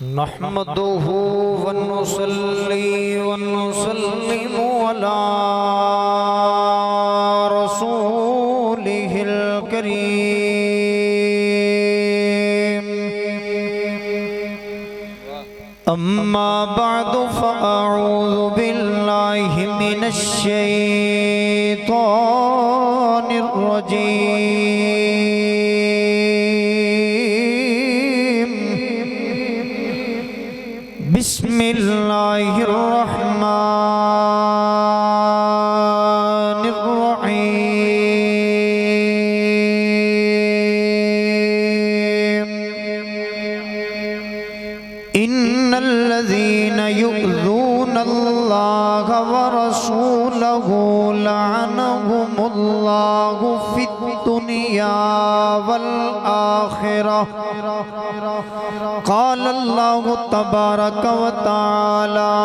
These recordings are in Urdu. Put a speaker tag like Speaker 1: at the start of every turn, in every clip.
Speaker 1: نحمده ونصلي ونسلم على رسوله الكريم أما بعد فأعوذ بالله من الشيطان الرجيم بسم الله الرحمن الرحيم إن الذين يؤذون الله ورسوله لعنهم الله في الدنيا والآخرة قال الله تبارك وتعالى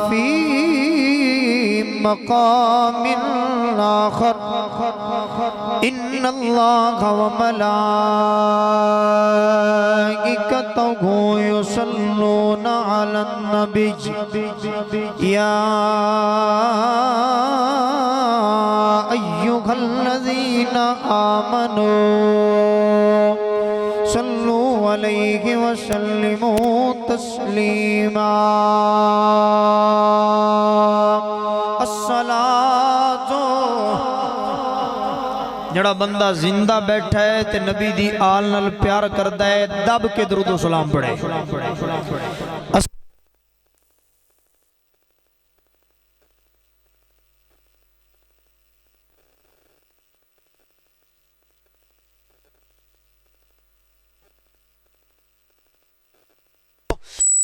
Speaker 1: في مقام آخر إن الله وملائكته يصلون على النبي يا أيها الذين آمنوا صلوا عليه وسلموا تسليما الصلاة جڑا بندہ زندہ بیٹھا ہے تے نبی دی آل نال پیار کردا ہے دب کے درود و سلام پڑھے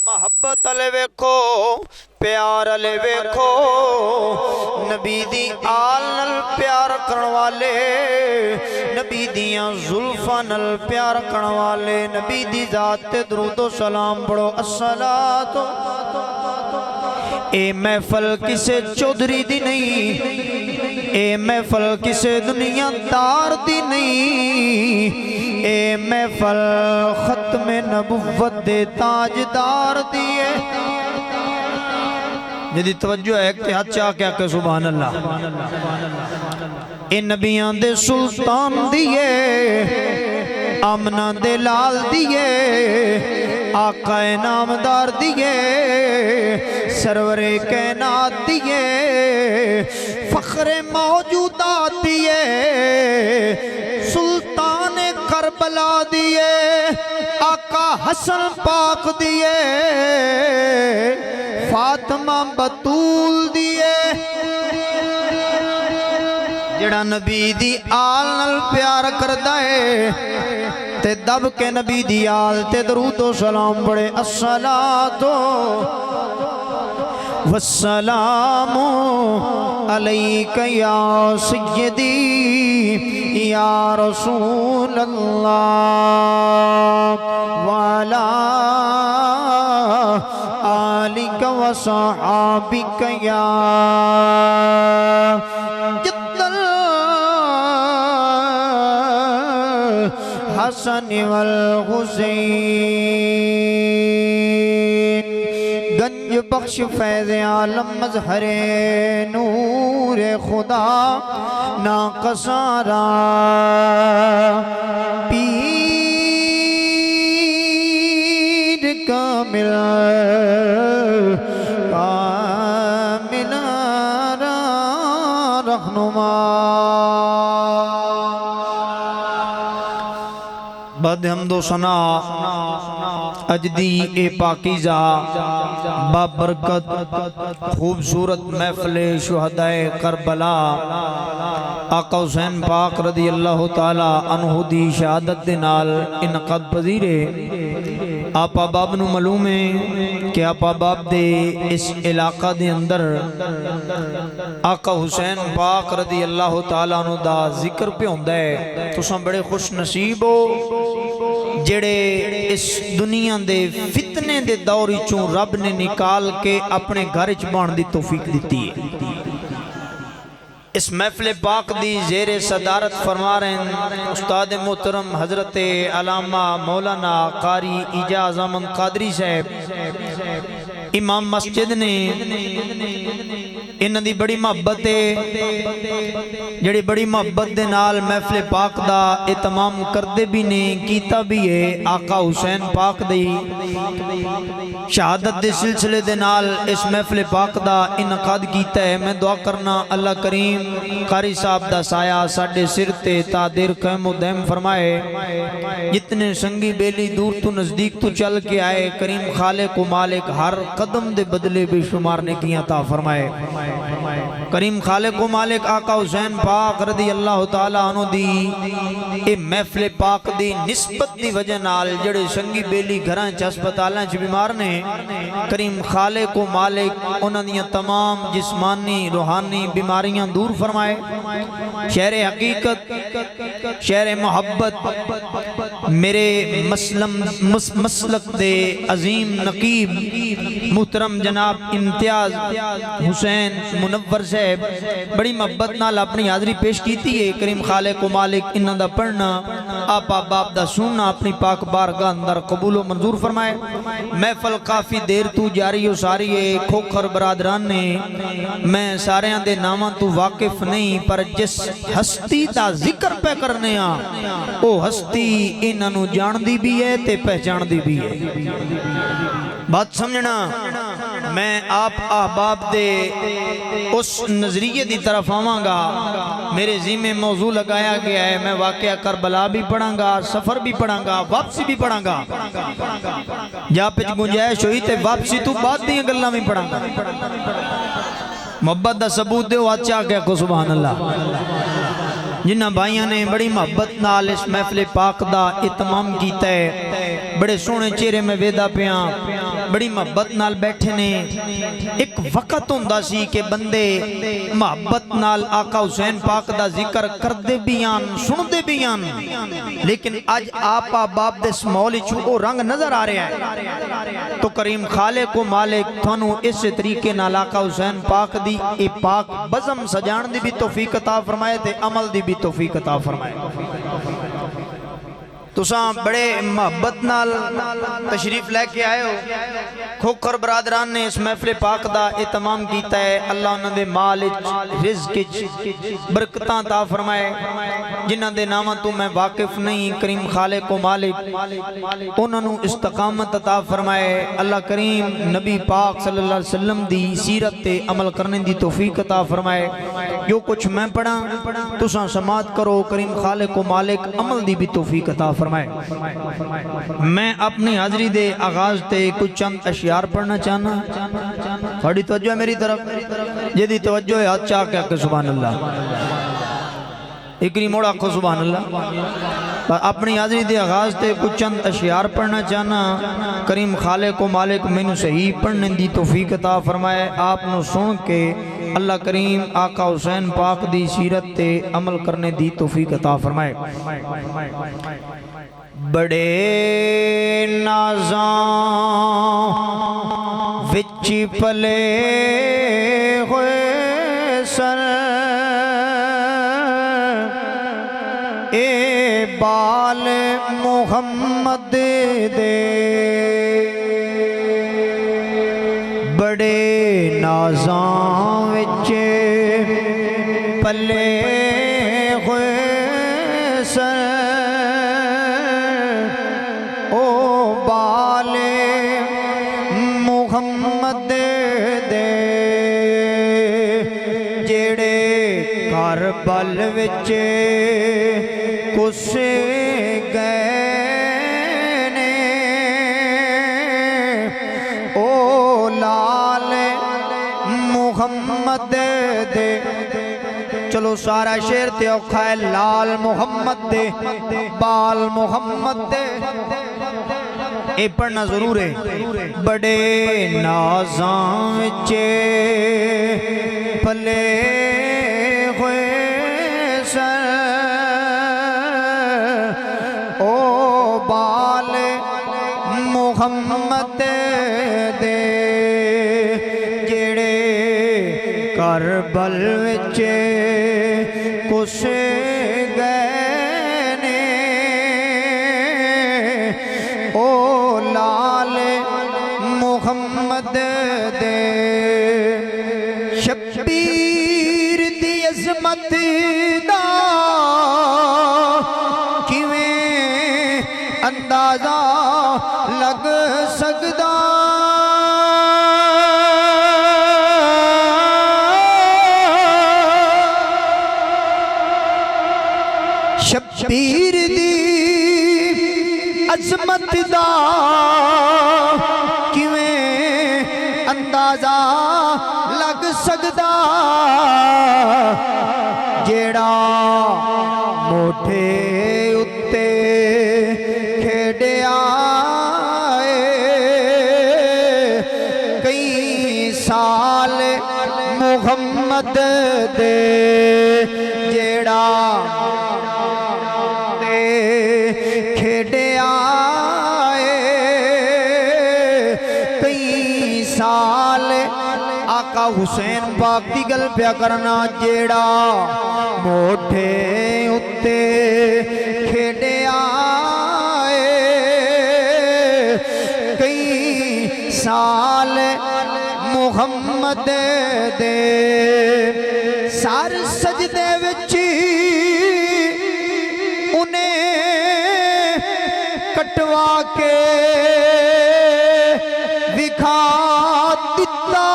Speaker 1: محبت علی ویکھو پیار علی ویکھو نبی دی آل نال پیار کرن والے نبی دیاں زلفاں نال پیار کرن والے نبی دی ذات تے درود و سلام پڑھو الصلاۃ اے محفل کسے چودھری دی نہیں اے محفل کسے دنیا دار دی نہیں اے محفل ختم نبوت دے تاجدار دیئے جدی توجہ ہے کہ ہاتھ چاہ کیا کہ سبحان اللہ اے نبیان دے سلطان دیئے آمنہ دے لال دیئے آقا نامدار دیئے سرور کائنات دیئے فخر موجودات دیئے سلطان کربلا دیئے آقا حسن پاک دیئے فاطمہ بطول دیئے جڑا نبی دی آل نال پیار کردا ہے تے دب کے نبی دی آل تے درود و سلام پڑھے الصلاۃ والسلام علیک یا سیدی یا رسول اللہ وعلا آلک و صحابک یا حسن والحسین گنج بخش فیض عالم مظہر نور خدا ناقصارا پیر کامل کامل رہنما بعد حمد و ثنا اجدی اے پاکیزہ بابرکت خوبصورت محفل شہداء کربلا آقا حسین پاک رضی اللہ تعالی عنہ دی شہادت دے نال انعقاد پذیر ہے آپا باب نو معلوم ہے کہ آپا باب دے اس علاقہ دے اندر آقا حسین پاک رضی اللہ تعالی عنہ دا ذکر پہ ہوندہ ہے تو سن بڑے خوش نصیب ہو جڑے اس دنیا دے فتنے دے دوری چوں رب نے نکال کے اپنے گھر چ بان دی توفیق دیتی ہے اس محفل پاک دی زیر صدارت فرما رہے ہیں استاد محترم حضرت علامہ مولانا قاری اعجاز احمد قادری صاحب امام مسجد نے انہاں دی بڑی محبت ہے جڑی بڑی محبت دے نال محفل پاک دا اہتمام کردے بھی نے کیتا بھی ہے آقا حسین پاک دی شہادت دے سلسلے دے نال اس محفل پاک دا انعقاد کیتا ہے۔ میں دعا کرنا اللہ کریم قاری صاحب دا سایہ ساڈے سر تے تا دیر قائم و دائم فرمائے، جتنے سنگی بیلی دور تو نزدیک تو چل کے آئے کریم خالق و مالک ہر قدم دے بدلے بے شمار نیکیاں عطا فرمائے۔ کریم خالق و مالک آقا حسین پاک رضی اللہ تعالیٰ عنہ دی اے محفل پاک دی نسبت دی وجہ نال جڑے سنگی بیلی گھراں چ ہسپتالاں چ بیمار نے کریم خالق و مالک انہاں دیاں تمام جسمانی روحانی بیماریاں دور فرمائے، شہر حقیقت شہر محبت میرے مسلک دے عظیم نقیب محترم جناب امتیاز حسین منور صاحب بڑی محبت نال اپنی حاضری پیش کیتی ہے۔ کریم خالق و مالک انہاں دا پڑھنا آپا باپ دا سننا اپنی پاک بارگاہ اندر قبول و منظور فرمائے۔ محفل کافی دیر تو جاری و ساری ہے، کھوکھر برادران نے میں سارے دے ناماں تو واقف نہیں پر جس ہستی دا ذکر پہ کرنے او ہستی انہاں نو جان دی بھی ہے تے پہچان دی بھی ہے۔ بات سمجھنا میں آپ احباب دے اس نظریے دی طرف آواں گا، میرے ذمہ موضوع لگایا گیا ہے، میں واقعہ کربلا بھی پڑھاں گا، سفر بھی پڑھاں گا، واپسی بھی پڑھاں گا، جا پچ گنجائش ہوئی تے واپسی تو بعد دیاں گلاں بھی پڑھاں گا۔ محبت دا ثبوت دیو اچھا کیا کو سبحان اللہ۔ جنہ بھائیاں نے بڑی محبت نال اس محفل پاک دا اہتمام کیتا ہے، بڑے سونے چہرے میں ویدا پیاں بڑی محبت نال بیٹھے نے۔ ایک وقت ہوندا سی کہ بندے محبت نال آقا حسین پاک دا ذکر کردے بیان سندے بیان، لیکن آج آپا باپ دے سمولی چھو رنگ نظر آ رہا ہے۔ تو کریم خالق و مالک تھانو اس طریقے نال آقا حسین پاک دی اے پاک بزم سجان دی بھی توفیق عطا فرمائے تے عمل دی بھی توفیق عطا فرمائے۔ تساں بڑے محبت نال تشریف لے کے آئے ہو، کھوکھر برادران نے اس محفل پاک دا اہتمام کیتا ہے، اللہ انہاں دے مال رزق برکتاں عطا فرمائے۔ جنہاں دے ناماں تو میں واقف نہیں، کریم خالق و مالک انہاں نو استقامت عطا فرمائے۔ اللہ کریم نبی پاک صلی اللہ علیہ وسلم دی سیرت تے عمل کرنے دی توفیق عطا فرمائے۔ جو کچھ میں پڑھا تساں سماعت کرو، کریم خالق و مالک عمل دی بھی توفیق عطا فرمائے۔ میں اپنی حاضری دے آغاز تے کچھ چند اشعار پڑھنا چاہنا، تھوڑی توجہ ہے میری طرف، جدی توجہ ہے ہاتھ چاہ کے کہ سبحان اللہ، اکری موڑا کو سبحان اللہ۔ اپنی حاضری دے آغاز تے کچھ چند اشعار پڑھنا چاہنا، کریم خالق و مالک میں نو صحیح پڑھنے دی توفیق عطا فرمائے۔ آپ نو سن کے اللہ کریم آقا حسین پاک دی سیرت تے عمل کرنے دی توفیق عطا فرمائے۔ بڑے نازاں وچ پلے ہوئے سر اے بال محمد دے، بڑے نازاں وچ پلے ہوئے سر محمد دے، جڑے کربل وچ کس گئے نے، او لال محمد دے۔ چلو سارا شعر تے اوکھا ہے، لال محمد دے بال محمد دے، اے پڑھنا ضرور ہے۔ بڑے نازاں وچ پلے ہوئے سر او بال محمد دے، جڑے کربل وچ اس گئے نے او لال محمد دے شبیر دی عظمت دا کیویں اندازہ لگ سکدا شبیر دی عظمت دا کیویں اندازہ لگ سکدا جیڑا موٹھے اتے کھیڈیا کئی سال محمد دے جیڑا کھیڈیا کئی سال آقا حسین پاک دی گل پیا کرنا جیڑا موٹھے اتے کھیڈیا کئی سال محمد دے سار سجدے وچی انہیں کٹوا کے دکھا دیتا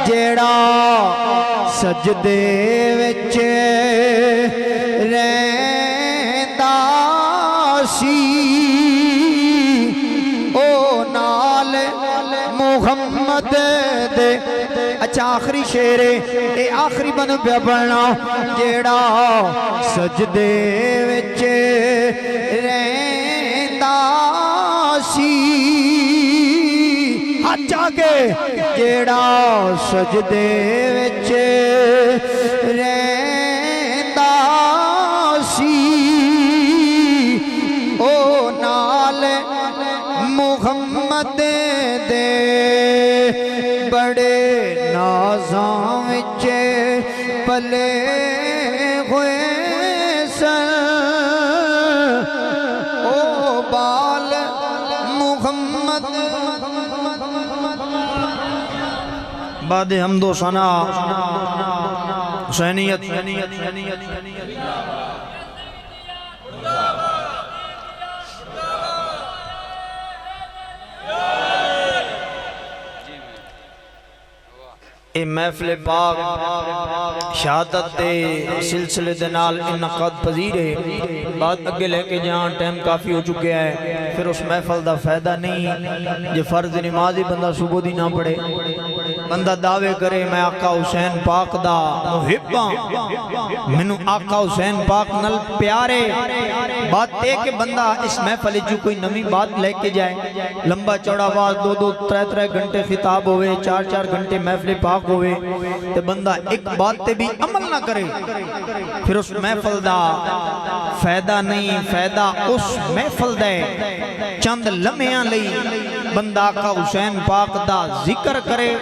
Speaker 1: جیڑا سجدے وچ رہندا سی او نال محمد دے اچھا آخری شعر ہے اے آخری بن پہ پڑھنا جیڑا سجدے وچ رہندا سی ہاتھ آگے جیڑا سجدے وچ رہندا سی او نال محمد دے بڑے نازاں وچ پلے ہوئے سن او بال محمد بعد حمد و ثنا حسینیت اے محفل پاک شہادت دے سلسلے دے نال انعقاد پذیر ہے بات اگے لے کے جہاں ٹائم کافی ہو چکے ہے پھر اس محفل دا فائدہ نہیں جو فرض نمازی بندہ صبح دی نہ پڑھے بندہ دعوے کرے میں آقا حسین پاک دا محباں منو آقا حسین پاک نل پیارے بات دے کہ بندہ اس محفل جو کوئی نمی بات لے کے جائے لمبا چوڑا آواز 2-3 گھنٹے خطاب ہوئے 4 گھنٹے محفل پاک ہوئے تو بندہ ایک بات تے بھی عمل نہ کرے پھر اس محفل دا فائدہ نہیں فائدہ اس محفل دے چند لمحیاں لئی بندہ آقا حسین پاک دا ذکر کرے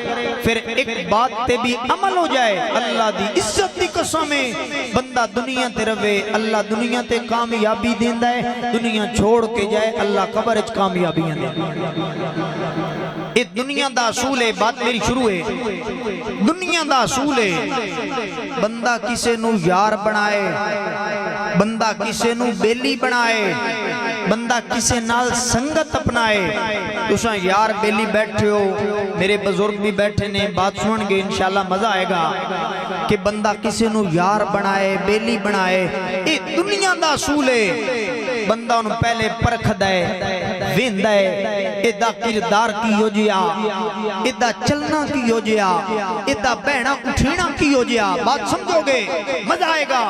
Speaker 1: پھر ایک بات تے بھی عمل ہو جائے اللہ دی عزت دی قسمیں بندہ دنیا تے روے اللہ دنیا تے کامیابی دیندہ ہے دنیا چھوڑ کے جائے اللہ قبر اچ کامیابی دیندہ ہے اس دنیا دا اصول ہے بات میری شروع ہے دنیا دا اصول ہے بندہ کسے نو یار بنائے بندہ کسے نو بیلی بنائے بندہ کسے نال سنگت اپنائے تساں یار بیلی بیٹھے ہو میرے بزرگ بھی بیٹھے نے بات سنن گے انشاءاللہ مزہ آئے گا کہ بندہ کسے نو یار بنائے بیلی بنائے اے دنیا دا اصول ہے بندہ انہوں پہلے پرکھ دائے وین دائے ادھا کردار کی ہو جیا ادھا چلنا کی ہو جیا ادھا بہنا اٹھینا کی ہو جیا بات سمجھو گے مزہ آئے گا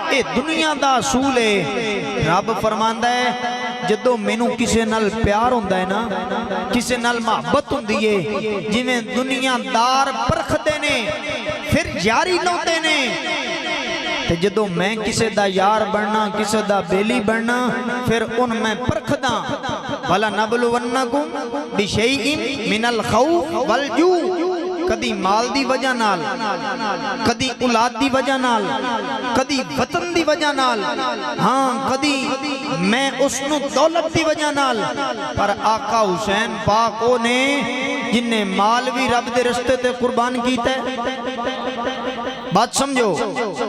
Speaker 1: اے دنیا دا اصول ہے رب فرماندہ ہے جدو مینوں کسے نال پیار ہوندہ ہے نا کسے نال محبت ہوندی ہے جی میں دنیا دار پرکھ دینے پھر یاری لو دینے جدو میں کسے دا یار بننا کسے دا بیلی بننا پھر ان میں پرکھ دا وَلَنَبْلُوَنَّكُمْ بِشَيْءٍ مِنَ الْخَوْفِ وَالْجُوعِ کدی مال دی وجہ نال، کدی اولاد دی وجہ نال، کدی وطن دی وجہ نال، ہاں کدی میں اس نو دولت دی وجہ نال، پر آقا حسین پاک او نے جن نے مال بھی رب دے رستے تے قربان کیتا ہے. بات سمجھو،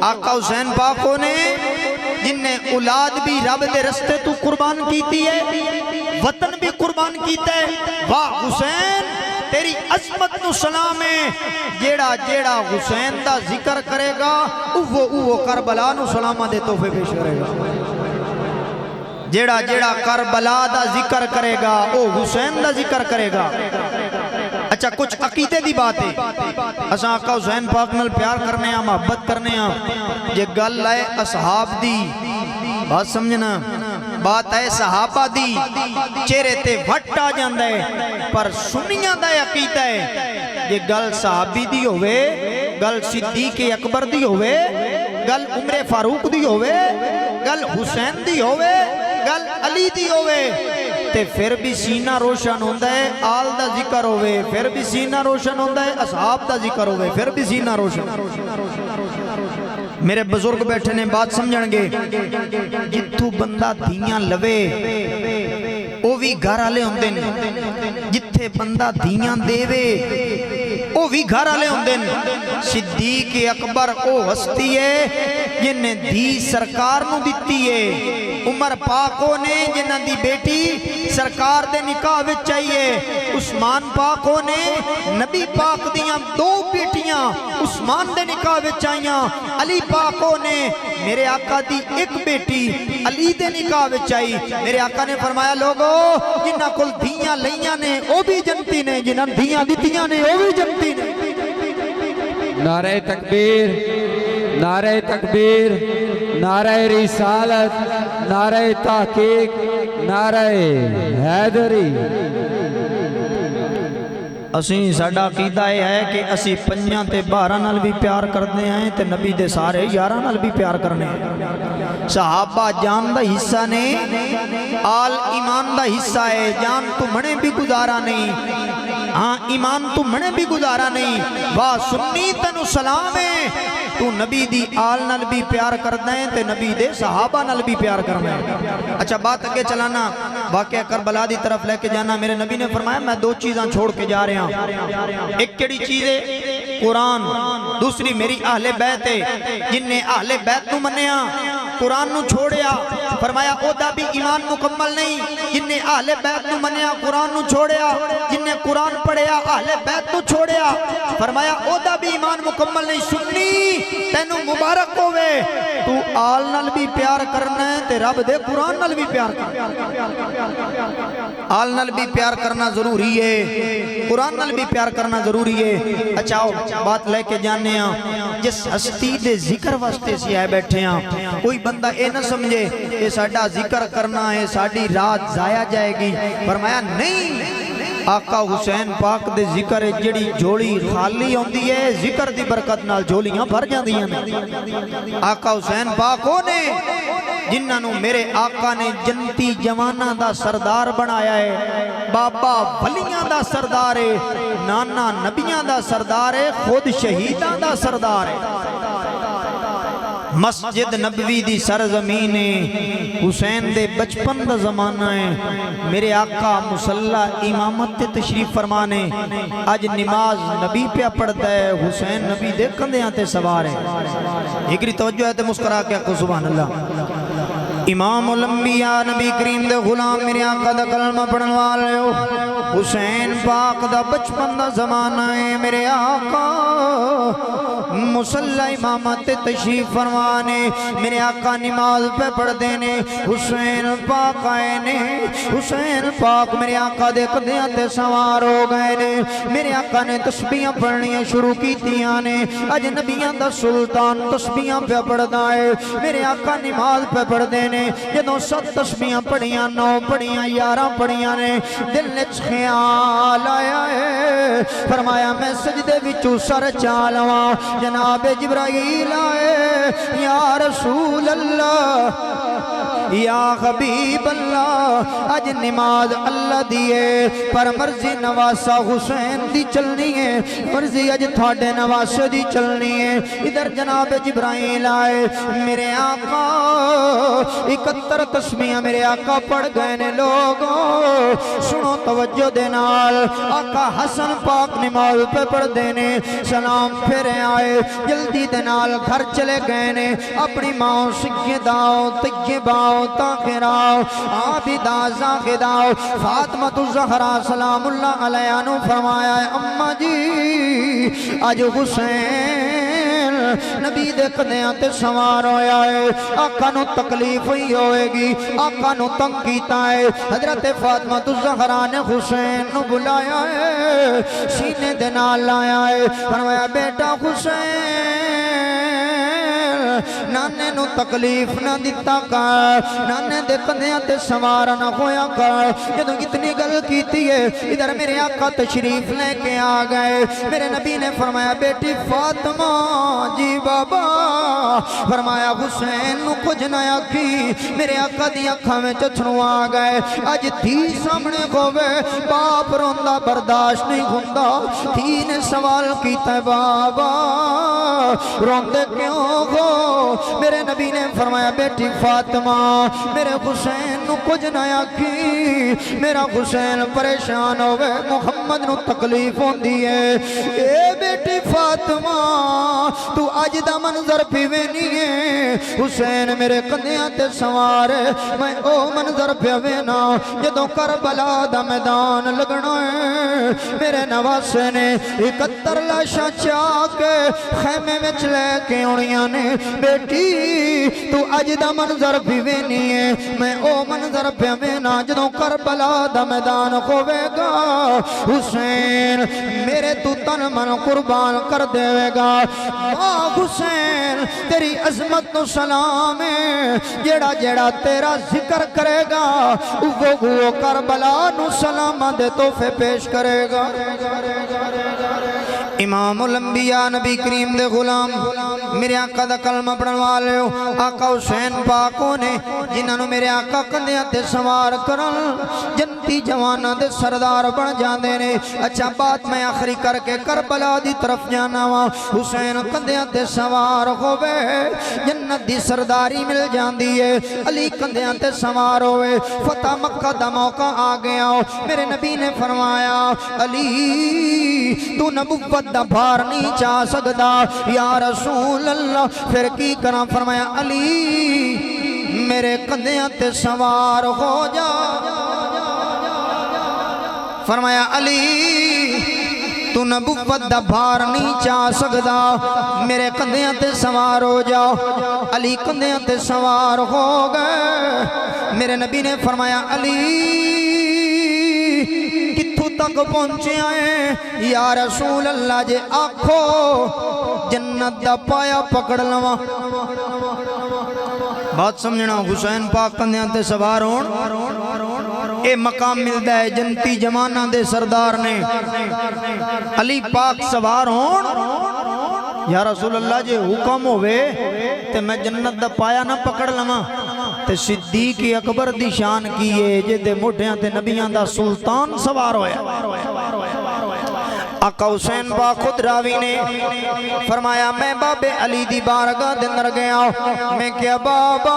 Speaker 1: آقا حسین پاک او نے جن نے اولاد بھی رب دے رستے تو قربان کیتی ہے، وطن بھی قربان کیتا ہے. واہ حسین تیری عظمت نو سلام ہے. جیڑا جیڑا حسین دا ذکر کرے گا اوہ کربلا نو سلامہ دے تحفے پیش کرے گا. جیڑا جیڑا کربلا دا ذکر کرے گا او حسین دا ذکر کرے گا. اچھا کچھ عقیدے دی بات ہے، اساں آقا حسین پاک نال پیار کرنے ہیں، محبت کرنے ہیں. یہ گل ہے اصحاب دی، بات سمجھنا، بات ہے صحابہ دی، چہرے تے وٹ آ جاندہ ہے. پر سنیاں دا عقیدہ ہے یہ گل صحابی دی ہوئے، گل صدیق اکبر دی ہوئے، گل عمر فاروق دی ہوئے، گل حسین دی ہوئے، گل علی دی ہوئے، تے پھر بھی سینہ روشن ہوندہ ہے آل دا ذکر ہوئے، پھر بھی سینہ روشن ہوندہ ہے اصحاب دا ذکر ہوئے، پھر بھی سینہ روشن. میرے بزرگ بیٹھے نے بات سمجھن گے، جتھو بندہ دھیاں لوے او بھی گھر آلے ہوندے نے، جتھے بندہ دھیاں دیوے او بھی گھر آلے ہوندے نے. صدیق اکبر او ہستی ہے جن نے دھی سرکار نو دیتی ہے. عمر پاکوں نے جنہ دی بیٹی سرکار دے نکاح وچ چاہیے. عثمان پاکوں نے نبی پاک دیاں دو بیٹیاں عثمان دے نکاح وچ چاہیاں. علی پاکوں نے میرے آقا دی ایک بیٹی علی دے نکاح وچ چاہی. میرے آقا نے فرمایا لوگو جنہ کل دھیاں لئیاں نے او بھی جنتی نے، جنہ دھیاں دیتیاں نے او بھی جنتی نے.
Speaker 2: نعرہ تکبیر، نعرہ تکبیر، نعرہ رسالت، نعرہ تحقیق، نعرہ حیدری.
Speaker 1: اسیں ساڈا عقیدہ ہے کہ اسی پنجاں تے 12 نال بھی پیار کرنے ہیں تے نبی دے سارے 11 نال بھی پیار کرنے ہیں. صحابہ جان دا حصہ نے، آل ایمان دا حصہ ہے. جان تو منے بھی گزارا نہیں، ہاں ایمان تو منے بھی گزارا نہیں. واہ سنی تنو سلام ہے، تو نبی دی آل نال بھی پیار کرنا ہے تے نبی دے صحابہ نال بھی پیار کرنا ہے. اچھا بات اگے چلانا، واقعہ کربلا دی طرف لے کے جانا. میرے نبی نے فرمایا میں دو چیزاں چھوڑ کے جا رہے ہیں. ایک کیڑی چیز ہے قرآن، دوسری میری اہل بیت ہے. جن نے اہل بیت نو منیا قرآن نو چھوڑیا، فرمایا او دا بھی ایمان مکمل نہیں. جن نے اہل بیت نو منیا قرآن نو چھوڑیا، جن نے قرآن پڑھیا اہل بیت نو چھوڑیا، فرمایا او دا بھی ایمان مکمل نہیں. سنی تینو مبارک ہوئے، تو آل نال بھی پیار کرنا ہے تے رب دے قرآن نال بھی پیار کرنا ہے. آل نال بھی پیار کرنا ضروری ہے، قرآن نال بھی پیار کرنا ضروری ہے. اچھا بات لے کے جانے ہیں، جس ہستی دے ذکر واسطے سی آئے بیٹھے ہیں، کوئی بندہ اے نہ سمجھے کہ ساڈا ذکر کرنا ہے ساڈی رات ضائع جائے گی. فرمایا نہیں، آقا حسین پاک دے ذکر جڑی جھولی خالی ہوندی ہے ذکر دی برکت نال جھولیاں بھر جاندیاں نے. آقا حسین پاک نے جنہاں نو میرے آقا نے جنتی جواناں دا سردار بنایا ہے، بابا ولیاں دا سردار ہے، نانا نبیاں دا سردار ہے، خود شہیداں دا سردار ہے. مسجد نبوی دی سرزمین ہے، حسین دے بچپن دا زمانہ ہے. میرے آقا مصلی امامت تے تشریف فرمانے، آج نماز نبی پہ پڑھتا ہے، حسین نبی دے کندھیاں تے سوار ہے. ایکری توجہ ہے تے مسکرا کے آقا سبحان اللہ. امام الانبیاء نبی کریم دے غلام میرے آقا دا کلمہ پڑھن والے ہو. حسین پاک دا بچپن دا زمانہ ہے. میرے آقا مصلی امامت تشریف فرمانے، میرے آقا نماز پہ پڑھ دینے، حسین پاک آئے نے. حسین پاک میرے آقا دے کندھیاں تے سوار ہو گئے نے. میرے آقا نے تسبیحاں پڑھنیاں شروع کیتیاں نے. اج نبیاں دا سلطان تسبیحاں پہ پڑھدا ہے، میرے آقا نماز پہ پڑھ دینے. جدوں 7 تسبیحاں پڑھیاں، 9 پڑھیاں، 11 پڑھیاں نے، دل وچ خیال آیا ہے، فرمایا میں سجدے وچوں سر چا لواں. جناب جناب جبرائیل آئے یا رسول اللہ یا حبیب اللہ اج نماز اللہ دیئے پر مرضی نواسا حسین دی چلنی ہے مرضی اج تھوڑے نواسے دی چلنی ہے ادھر جناب جبرائیل آئے میرے آقا 71 تسبیحاں میرے آقا پڑھ گئے نے لوگوں سنو توجہ دے نال آقا حسن پاک نماز پہ پڑھ دینے سلام پھرے آئے جلدی دے نال گھر چلے گئے نے اپنی ماں سیداؤ طیباؤ طاہراؤ عابدہ زاہداؤ فاطمہ الزہرا سلام اللہ علیہ نے فرمایا ہے اماں جی آج حسین نبی دے قدیاں تے سوار ہویا ہے آقا نو تکلیف ہی ہوئے گی آقا نو تنگ کیتا ہے حضرت فاطمہ الزہرا نے حسین نو بلایا ہے سینے دے نال لایا ہے فرمایا بیٹا حسین نانے نو تکلیف نہ دیتا کر نانے دے قدیاں تے سوار نہ ہویا کر جدوں اتنی گل کیتی ہے ادھر میرے آقا تشریف لے کے آ گئے میرے نبی نے فرمایا بیٹی فاطمہ جی بابا فرمایا حسین نو کچھ نہ آکھی میرے آقا دی اکھاں میں چچھڑوں آ گئے اج دھی سامنے ہوے باپ روندا برداشت نہیں ہوندا دھی نے سوال کیتا ہے بابا روندے کیوں ہو میرے نبی نے فرمایا بیٹی فاطمہ میرے حسین نو کچھ نہ آکھی میرا حسین پریشان ہوئے محمد نو تکلیف ہوندی ہے اے بیٹی فاطمہ تو اج دا منظر پیوے نہیں ہے حسین میرے قدیاں تے سوار میں او منظر پیوے نا جدوں کربلا دا میدان لگنا ہے میرے نواسے نے 71 لاشاں چاہ کے خیمے میں چلے کے اڑیاں نے بیٹی تو اج دا منظر پیوے نہیں ہے میں او منظر پیوے نا جدوں کربلا دا میدان ہوئے گا حسین میرے تو تن من قربان کر دے گا حسین تیری عظمت نو سلام ہے جیڑا جیڑا تیرا ذکر کرے گا وہ کربلا نو سلام دے تحفے پیش کرے گا امام الانبیاء نبی کریم دے غلام میرے آقا دا کلمہ پڑھن والے ہو آقا حسین پاکوں نے جنہاں نو میرے آقا کندیاں تے سوار کرن جنتی جواناں دے سردار بن جاندے نے اچھا بات میں آخری کر کے کربلا دی طرف جانا وا حسین کندیاں تے سوار ہوئے جنت دی سرداری مل جاندی ہے علی کندیاں تے سوار ہوئے فتح مکہ دا موقع آ گیا میرے نبی نے فرمایا علی تو نبوت دا بھار نہیں چاہ سکدا یا رسول اللہ پھر کی کرا فرمایا علی میرے کندیاں تے سوار ہو جا فرمایا علی تو نبوت دا بھار نہیں چاہ سکدا میرے کندیاں تے سوار ہو جاؤ علی کندیاں تے سوار ہو گئے میرے نبی نے فرمایا علی تک پہنچے آئے یا رسول اللہ جے آنکھو جنت دا پایا پکڑ لواں بات سمجھنا حسین پاک کندیاں تے سوار ہون اے مقام ملدا ہے جنتی جمانہ دے سردار نے علی پاک سوار ہون یا رسول اللہ جے حکم ہوئے تے میں جنت دا پایا نہ پکڑ لواں تے صدیق اکبر دی شان کیے جے دے موٹیاں تے نبیاں دا سلطان سوار ہویا آقا حسین پاک خود راوی نے فرمایا میں باب علی دی بارگاہ دے اندر گیا میں کیا بابا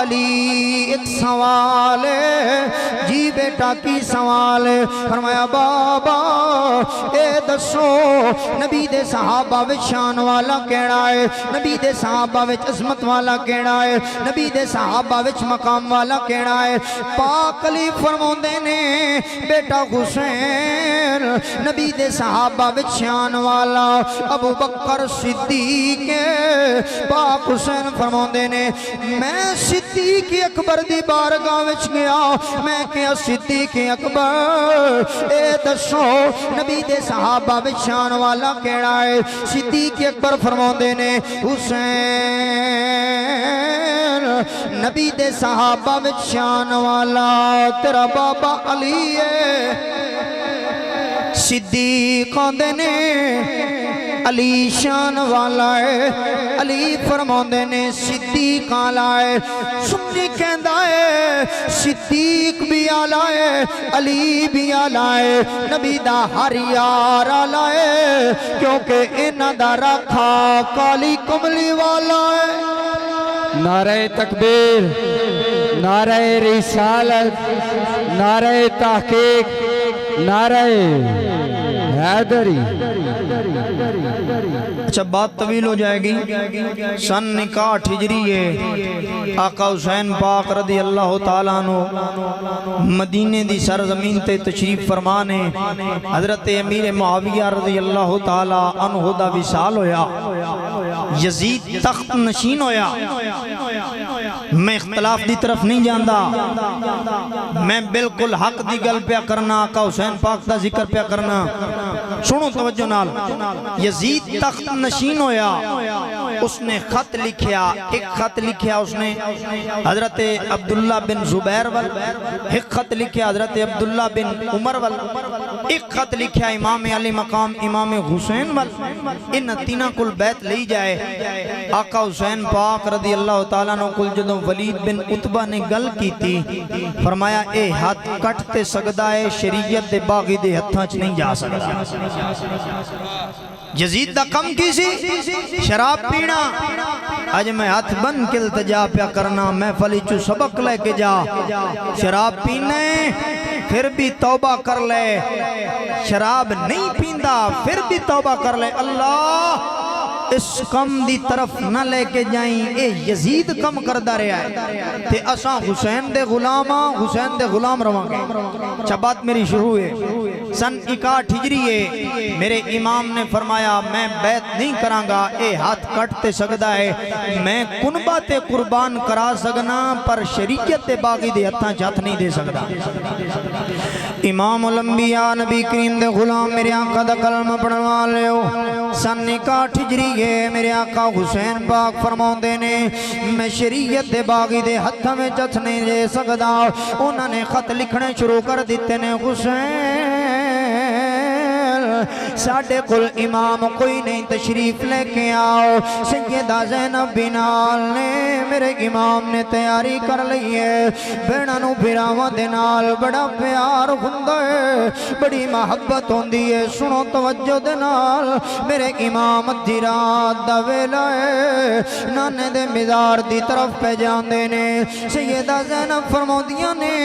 Speaker 1: علی ایک سوال ہے جی بیٹا کی سوال ہے فرمایا بابا اے دسو نبی دے صحابہ وچ شان والا کیڑا ہے نبی دے صحابہ وچ عظمت والا کیڑا ہے نبی دے صحابہ وچ مقام والا کیڑا ہے پاک علی فرماندے نے بیٹا حسین نبی دے صحابہ وچ شان والا ابو بکر صدیق پاک حسین فرماندے نے میں صدیق اکبر دی بارگاہ وچ گیا میں کیا صدیق اکبر اے دسو نبی دے صحابہ وچ شان والا کیڑا ہے صدیق اکبر فرماندے نے حسین نبی دے صحابہ وچ شان والا تیرا بابا علی ہے صدیق آندے نے علی شان والا ہے علی فرماندے نے صدیق آلہ ہے سنی کہندا ہے صدیق بھی آلہ ہے علی بھی آلہ ہے نبی دا ہر یار آلہ ہے کیونکہ انہاں دا رکھا کالی کملی والا ہے
Speaker 2: نعرہ تکبیر نعرہ رسالت نعرہ تحقیق نعرہ حیدری
Speaker 1: اچھا بات طویل ہو جائے گی سن 61 ہجری ہے آقا حسین پاک رضی اللہ تعالیٰ عنہ مدینے دی سرزمین تے تشریف فرمانے حضرت امیر معاویہ رضی اللہ تعالیٰ عنہ دا وصال ہویا یزید تخت نشین ہویا میں اختلاف دی طرف نہیں جاندا میں بالکل حق دی گل پیا کرنا آقا حسین پاک دا ذکر پیا کرنا سنو توجہ نال یزید تخت نشین ہویا اس نے خط لکھیا ایک خط لکھیا اس نے حضرت عبداللہ بن زبیر وال ایک خط لکھیا حضرت عبداللہ بن عمر وال ایک خط لکھیا امام علی مقام امام حسین وال ان تینہ کل بیت لئی جائے آقا حسین پاک رضی اللہ تعالیٰ عنہ کل جدوں ولید بن عتبہ نے گل کی تھی فرمایا اے ہاتھ کٹتے سکدا ہے شریعت دے باغی دے ہتھاں چ نہیں جا سکدا یزید دا کم کی سی شراب پینا آج میں ہاتھ بن کے التجا پیا کرنا محفلی چو سبق لے کے جا شراب پینے پھر بھی توبہ کر لے شراب نہیں پیندا پھر بھی توبہ کر لے اللہ اس کم دی طرف نہ لے کے جائیں اے یزید کم کردہ رہا ہے تے اساں حسین دے غلام رواں گے اچھا بات میری شروع ہے سن 61 ہجری ہے میرے امام نے فرمایا میں بیعت نہیں کراں گا اے ہاتھ کٹتے سکدا ہے میں کنبہ تے قربان کرا سکنا پر شریعت دے باغی دے ہتھاں چ ہتھ نہیں دے سکدا امام الانبیاء نبی کریم دے غلام میرے آقا دا کلمہ پڑھوا لیو سن 61 ہجری ہے میرے آقا حسین پاک فرماندے نے میں شریعت دے باغی دے ہتھاں میں ہتھ نہیں دے سکدا انہاں نے خط لکھنے شروع کر دیتے نے حسین ساڑھے کل امام کوئی نہیں تشریف لے کے آؤ سیدہ زینب بنال نے میرے امام نے تیاری کر لئیے بینانو بھراوہ دینال بڑا پیار ہندہ ہے بڑی محبت ہوندی ہے سنو توجہ دینال میرے امام ادھی رات دا ویلا ہے نانے دے مزار دی طرف پہ جان دینے سیدہ زینب فرمودیاں نے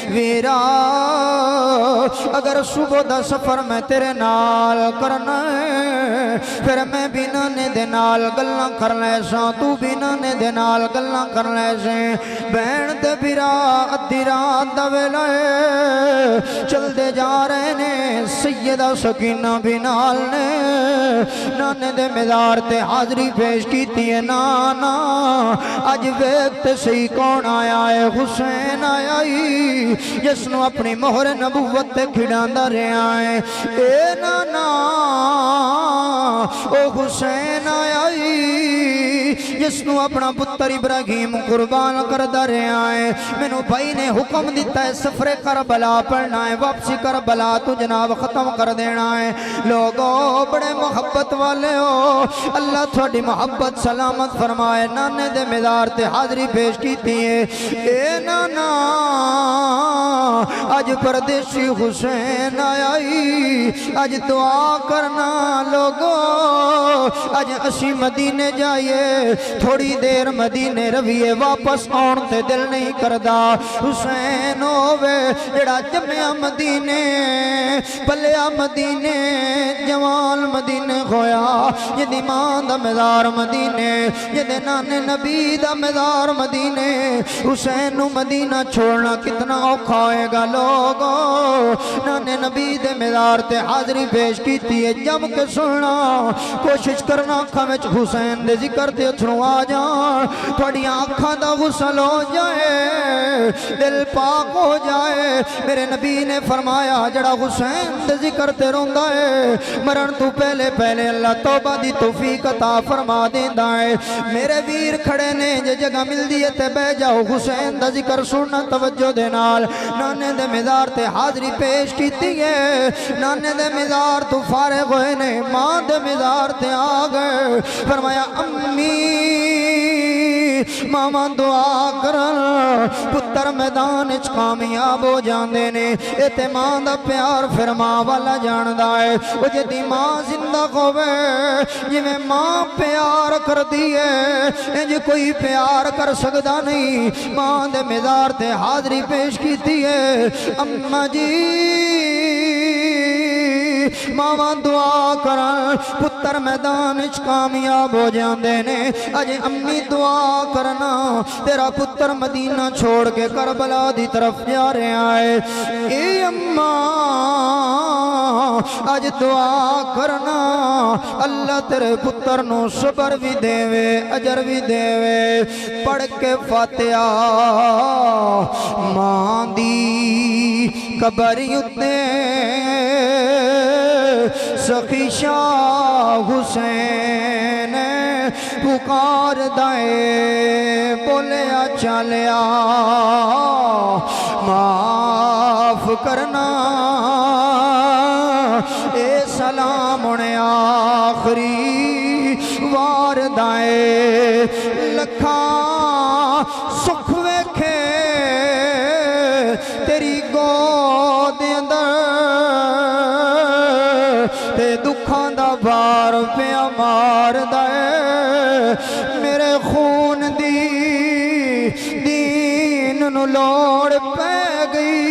Speaker 1: ویرا اگر صبح دا سفر میں تیرے نال کرنا ہے پھر میں بھی نانے دے نال گلنا کر لے ساں تو بھی نانے دے نال گلنا کر لے سیں بین دے بیرا ادھی رات دا ویلا ہے چل دے جا رہے نے سیدہ سکینہ بھی نال نے نانے دے مزار تے حاضری پیش کی تھی نانا آج ویکت سی کون آیا ہے حسین آیا ہی جس نو اپنی مہر نبوت تے کھڑاندہ رہا ہے اے نانا او حسین آیا ہی جس نو اپنا پتر ابراہیم قربان کردہ رہا ہے میں نو بھائی نے حکم دیتا ہے سفر کربلا پڑھنا ہے واپسی کربلا تو جناب ختم کر دینا ہے لوگوں بڑے محبت والے ہو اللہ تھوڑی محبت سلامت فرمائے نانے دے مزار تے حاضری پیش کی تھی اے نانا آج پردیشی حسین آیا ہی آج دعا کرنا لوگو آج اسی مدینے جائیے تھوڑی دیر مدینے رویے واپس آن تے دل نہیں کردہ حسین ہووے جڑا جمعہ مدینے پلیا مدینے جوان مدینے کھویا یہ دی ماں دا مزار مدینے یہ دے نانے نبی دا مزار مدینے حسین نو مدینہ چھوڑنا کتنا اوکھا ہوئے گا لوگو نانے نبی دے مزار تے حاضری پیش کی تھی جم کے سننا کوشش کرنا کھمچ حسین دے ذکر تے اتھنو آ جان تھوڑیاں آنکھاں دا غسل ہو جائے دل پاک ہو جائے میرے نبی نے فرمایا جڑا حسین دے ذکر تے روندا ہے مرن تو پہلے پہلے اللہ توبہ دی توفیق عطا فرما دیندا ہے میرے ویر کھڑے نے جے جگہ ملدی ہے تے بہ جاؤ حسین دا ذکر سننا توجہ دے نال نانے دے مزار تے حاضری پیش کیتی ہے نانے دے مزار تو فارغ ہوئے نے ماں دے مزار تے آ گئے فرمایا امی ماما دعا کرن پتر میدان اچ کامیاب ہو جاندے نے اے تے ماں دا پیار پھر ماں والا جاندا ہے او جدی ماں زندہ ہووے جویں ماں پیار کردی ہے انج کوئی پیار کر سکدا نہیں ماں دے مزار تے حاضری پیش کیتی ہے اماں جی ماما دعا کرن پتر میدان اچ کامیاب ہو جاندے نے اج امی دعا کرنا تیرا پتر مدینہ چھوڑ کے کربلا دی طرف جا رہا ہے اے اماں اج دعا کرنا اللہ تیرے پتر نو صبر بھی دے اجر بھی دے پڑھ کے فاتحہ ماں دی قبر اتے سخی شاہ حسین پکار دائے بولیا چالیا معاف کرنا اے سلام انہیں آخری وار دائے لکھاں سکھ ویکھے تیری گود اندر تے دکھاں دا بار پیا مار دے میرے خون دی دین نو لوڑ پہ گئی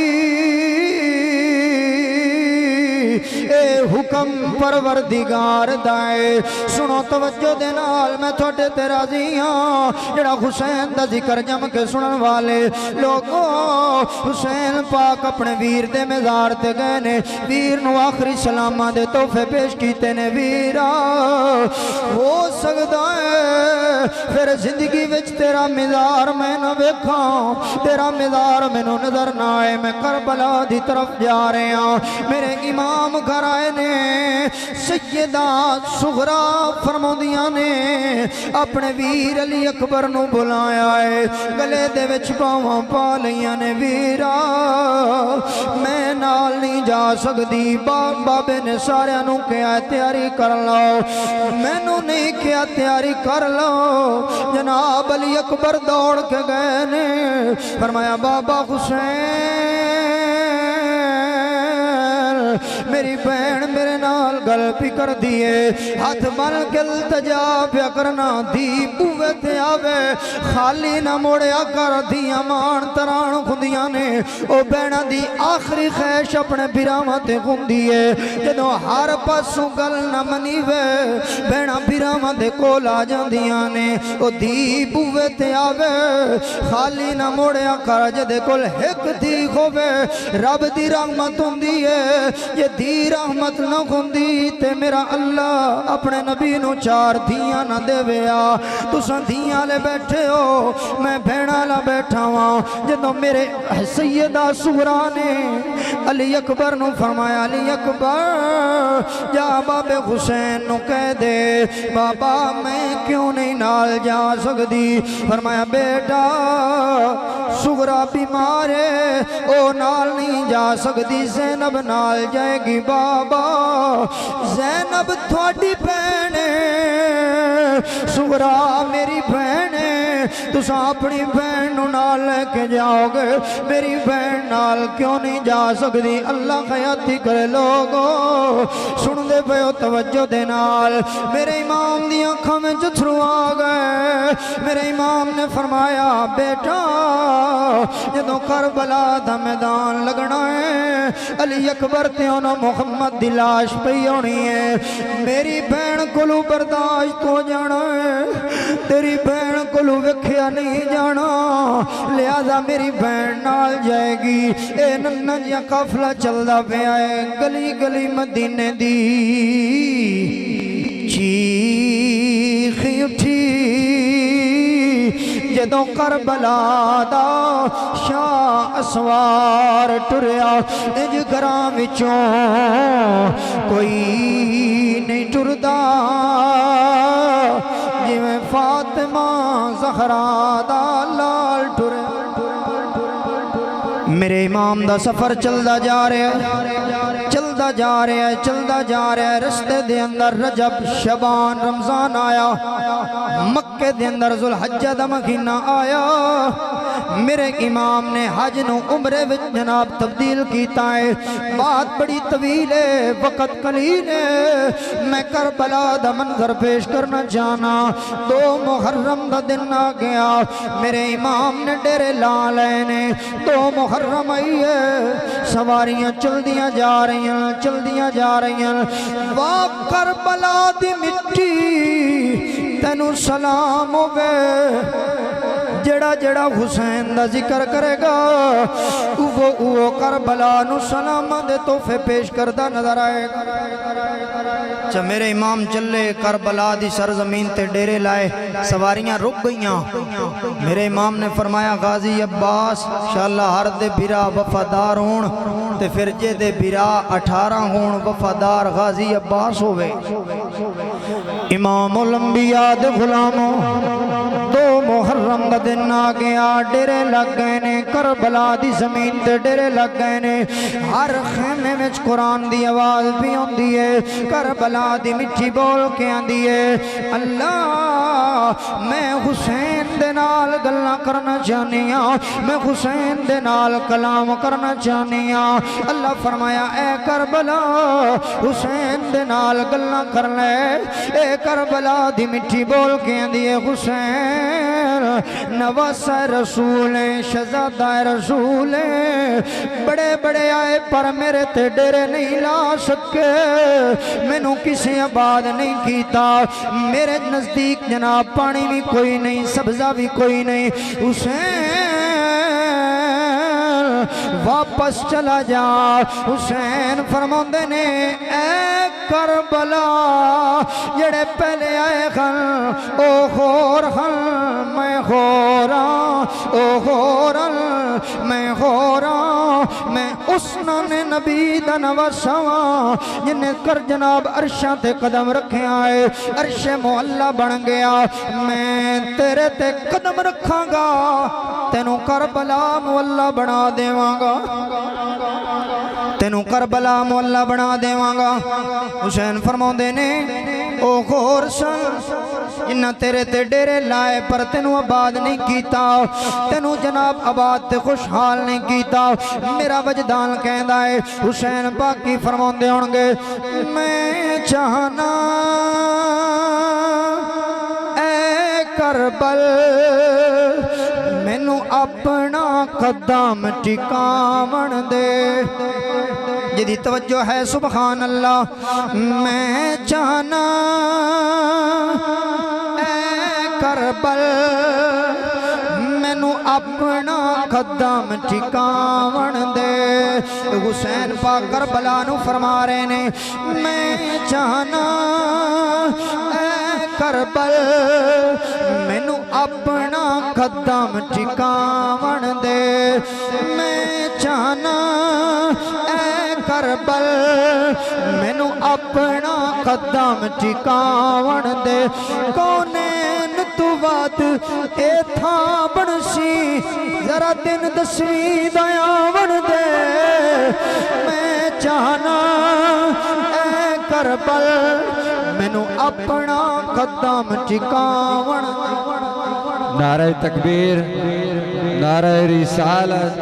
Speaker 1: اے حکم پروردگار دائے سنو توجہ دے نال میں تھوڑے تے راضی ہاں جڑا حسین دا ذکر جم کے سنن والے لوگوں حسین پاک اپنے ویر دے مزار تے گئے نے ویر نو آخری سلامہ دے تحفے پیش کیتے نے ویرا ہو سکتا ہے پھر زندگی وچ تیرا مزار میں نہ ویکھاں تیرا مزار میں نو نظر نہ آئے میں کربلا دی طرف جا رہے ہاں میرے امام گھر آئے نے سیدہ سغرا فرمودیاں نے اپنے ویر علی اکبر نو بلایا ہے گلے دے وچ باواں پا لیاں نے ویرا میں نال نہیں جا سکتی بابے نے سارے نو کیا تیاری کر لو میں نو نہیں کیا تیاری کر لو جناب علی اکبر دوڑ کے گئے نے فرمایا بابا حسین میری بہن میرے نال گل پی کر دیے ہاتھ بن کے التجا پیا کرنا دی بوے تے آوے خالی نہ موڑیا کر دیا مان تران خندیاں نے او بہنا دی آخری خیش اپنے بیراواں تے خندیے جدو ہر پاسوں گل نہ منیوے بہنا بیراواں دے کول آ جاندیاں نے او دی بوے تے آوے خالی نہ موڑیا کر جدے کول ایک دی ہووے رب دی رحمت ہوندی ہے یہ دی رحمت نہ ہوندی تے میرا اللہ اپنے نبی نو چار دھیاں نہ دے ویا تساں دھیاں لے بیٹھے ہو میں بہنا لا بیٹھا ہاں جدوں میرے سیدہ سغرا نے علی اکبر نو فرمایا علی اکبر جا بابے حسین نو کہہ دے بابا میں کیوں نہیں نال جا سکتی فرمایا بیٹا سغرا بیمار ہے او نال نہیں جا سکتی زینب نال جائے گی بابا زینب تھوڑی بہن سغرا میری بہن تساں اپنی بہن نو نال لے کے جاؤ گے میری بہن نال کیوں نہیں جا سکتی اللہ خیاتی کرے لوگو سن دے پہ توجہ دے نال میرے امام دی آنکھوں میں جتھرو آ گئے میرے امام نے فرمایا بیٹا جدوں کربلا دا میدان لگنا ہے علی اکبر تے انہوں محمد دی لاش پئی ہونی ہے میری بہن کولو برداشت ہو جانا ہے تیری بہن کولو وکھیا نہیں جانا لہذا میری بہن نال جائے گی اے ننہ جیا قافلہ چلدا پیا ہے گلی گلی مدینے دی چیخ اٹھی جدوں کربلا دا شاہ اسوار ٹریا انج گھراں وچوں کوئی نہیں ٹردا جویں فاطمہ زہرا دا لال ٹریا میرے امام دا سفر چلدا جا رہا ہے چلدا جا رہا ہے چلدا جا رہا ہے رستے دے اندر رجب شعبان رمضان آیا مکے دے اندر ذوالحجہ دا مہینہ آیا میرے امام نے حج نو عمرے وچ جناب تبدیل کیتا ہے بات بڑی طویل ہے وقت قلیل ہے میں کربلا دا منظر پیش کرنا چاہنا 2 محرم دا دن آ گیا میرے امام نے ڈیرے لا لے نے 2 محرم آئی ہے سواریاں چل دیاں جا رہی ہیں واہ کربلا دی مٹی تینو سلام ہوے جڑا جڑا حسین دا ذکر کرے گا وہ کربلا نو سلام دے تحفے پیش کردہ نظر آئے گا اچھا میرے امام چلے کربلا دی سرزمین تے ڈیرے لائے سواریاں رک گئیاں میرے امام نے فرمایا غازی عباس انشاءاللہ ہر دے بھرا وفادار ہون تے پھر جے دے بھرا 18 ہون وفادار غازی عباس ہوئے امام الانبیاء دے غلاموں 2 محرم دا دن آ گیا ڈیرے لگ گئے نے کربلا دی زمین تے ڈیرے لگ گئے نے ہر خیمے میں قرآن دی آواز بھی ہوندی ہے کربلا دی مٹھی بول کے آندی ہے اللہ میں حسین دے نال گلاں کرنا چاہنی ہاں میں حسین دے نال کلام کرنا چاہنی ہاں اللہ فرمایا اے کربلا حسین دے نال گلاں کر لے اے کربلا دی مٹھی بول کے آندی ہے حسین نواس رسول شہزادہ رسول بڑے بڑے آئے پر میرے تے ڈیرے نہیں لا سکے مینوں کسی آباد نہیں کیتا میرے نزدیک جناب پانی بھی کوئی نہیں سبزہ بھی کوئی نہیں حسین واپس چلا جا حسین فرماندے نے اے کربلا جڑے پہلے آئے خل او خور خل میں خوراں او خورل میں خوراں میں اسنان نبی دا نواساں جنہیں کر جناب عرشاں تے قدم رکھے آئے عرش معلہ بن گیا میں تیرے تے قدم رکھاں گا تینوں کربلا معلہ بنا دیواں گا تینوں کربلا معلہ بنا دیواں گا حسین فرماؤندے نے او غور سن انہاں تیرے تے ڈیرے لائے پر تینوں آباد نہیں کیتا تینوں جناب آباد تے خوشحال نہیں کیتا میرا وجدان کہندا ہے حسین باقی فرماؤندے ہونگے میں چاہنا اے کربل مینوں اپنا قدم ٹکاون دے جدی توجہ ہے سبحان اللہ میں چاہنا اے کربل مینوں اپنا قدم ٹھکاون دے حسین پاک کربلا نو فرما رہے نے میں چاہنا اے کربل مینوں اپنا قدم ٹھکاون دے میں چاہنا اے کربل مینوں اپنا قدم ٹھکاون دے کونین تو بات اے تھا بنسی ذرا دن دسویں دیاون دے میں چاہنا اے کربل مینوں اپنا قدم ٹھکاون
Speaker 2: نعرہ تکبیر نعرہ رسالت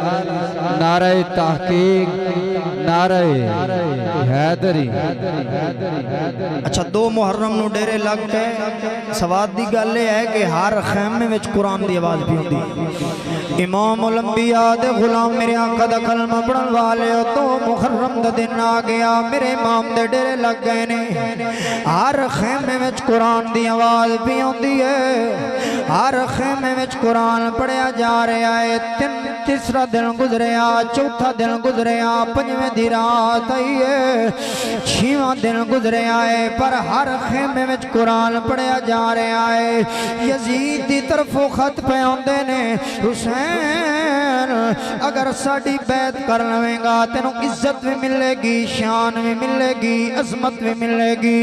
Speaker 2: نعرہ تحقیق نعرہ حیدری
Speaker 1: اچھا 2 محرم نو ڈیرے لگ گئے سواد دی گل ہے کہ ہر خیمے وچ قرآن دی آواز بھی ہوندی امام الانبیاء دے غلام میرے آقا دا کلمہ پڑھن والے 2 محرم دا دن آ گیا میرے امام دے ڈیرے لگ گئے نے ہر خیمے وچ قرآن دی آواز بھی ہوندی ہے ہر خیمے خیمے وچ قرآن پڑھیا جا رہا ہے تیسرا دن گزریا چوتھا دن گزریا پنجویں دی رات آئی ہے چھواں دن گزریا ہے پر ہر خیمے وچ قرآن پڑھیا جا رہا ہے یزید دی طرفوں خط پہ آندے نے حسین اگر ساڑی بیعت کر لویں گا تینوں عزت بھی ملے گی شان بھی ملے گی عظمت بھی ملے گی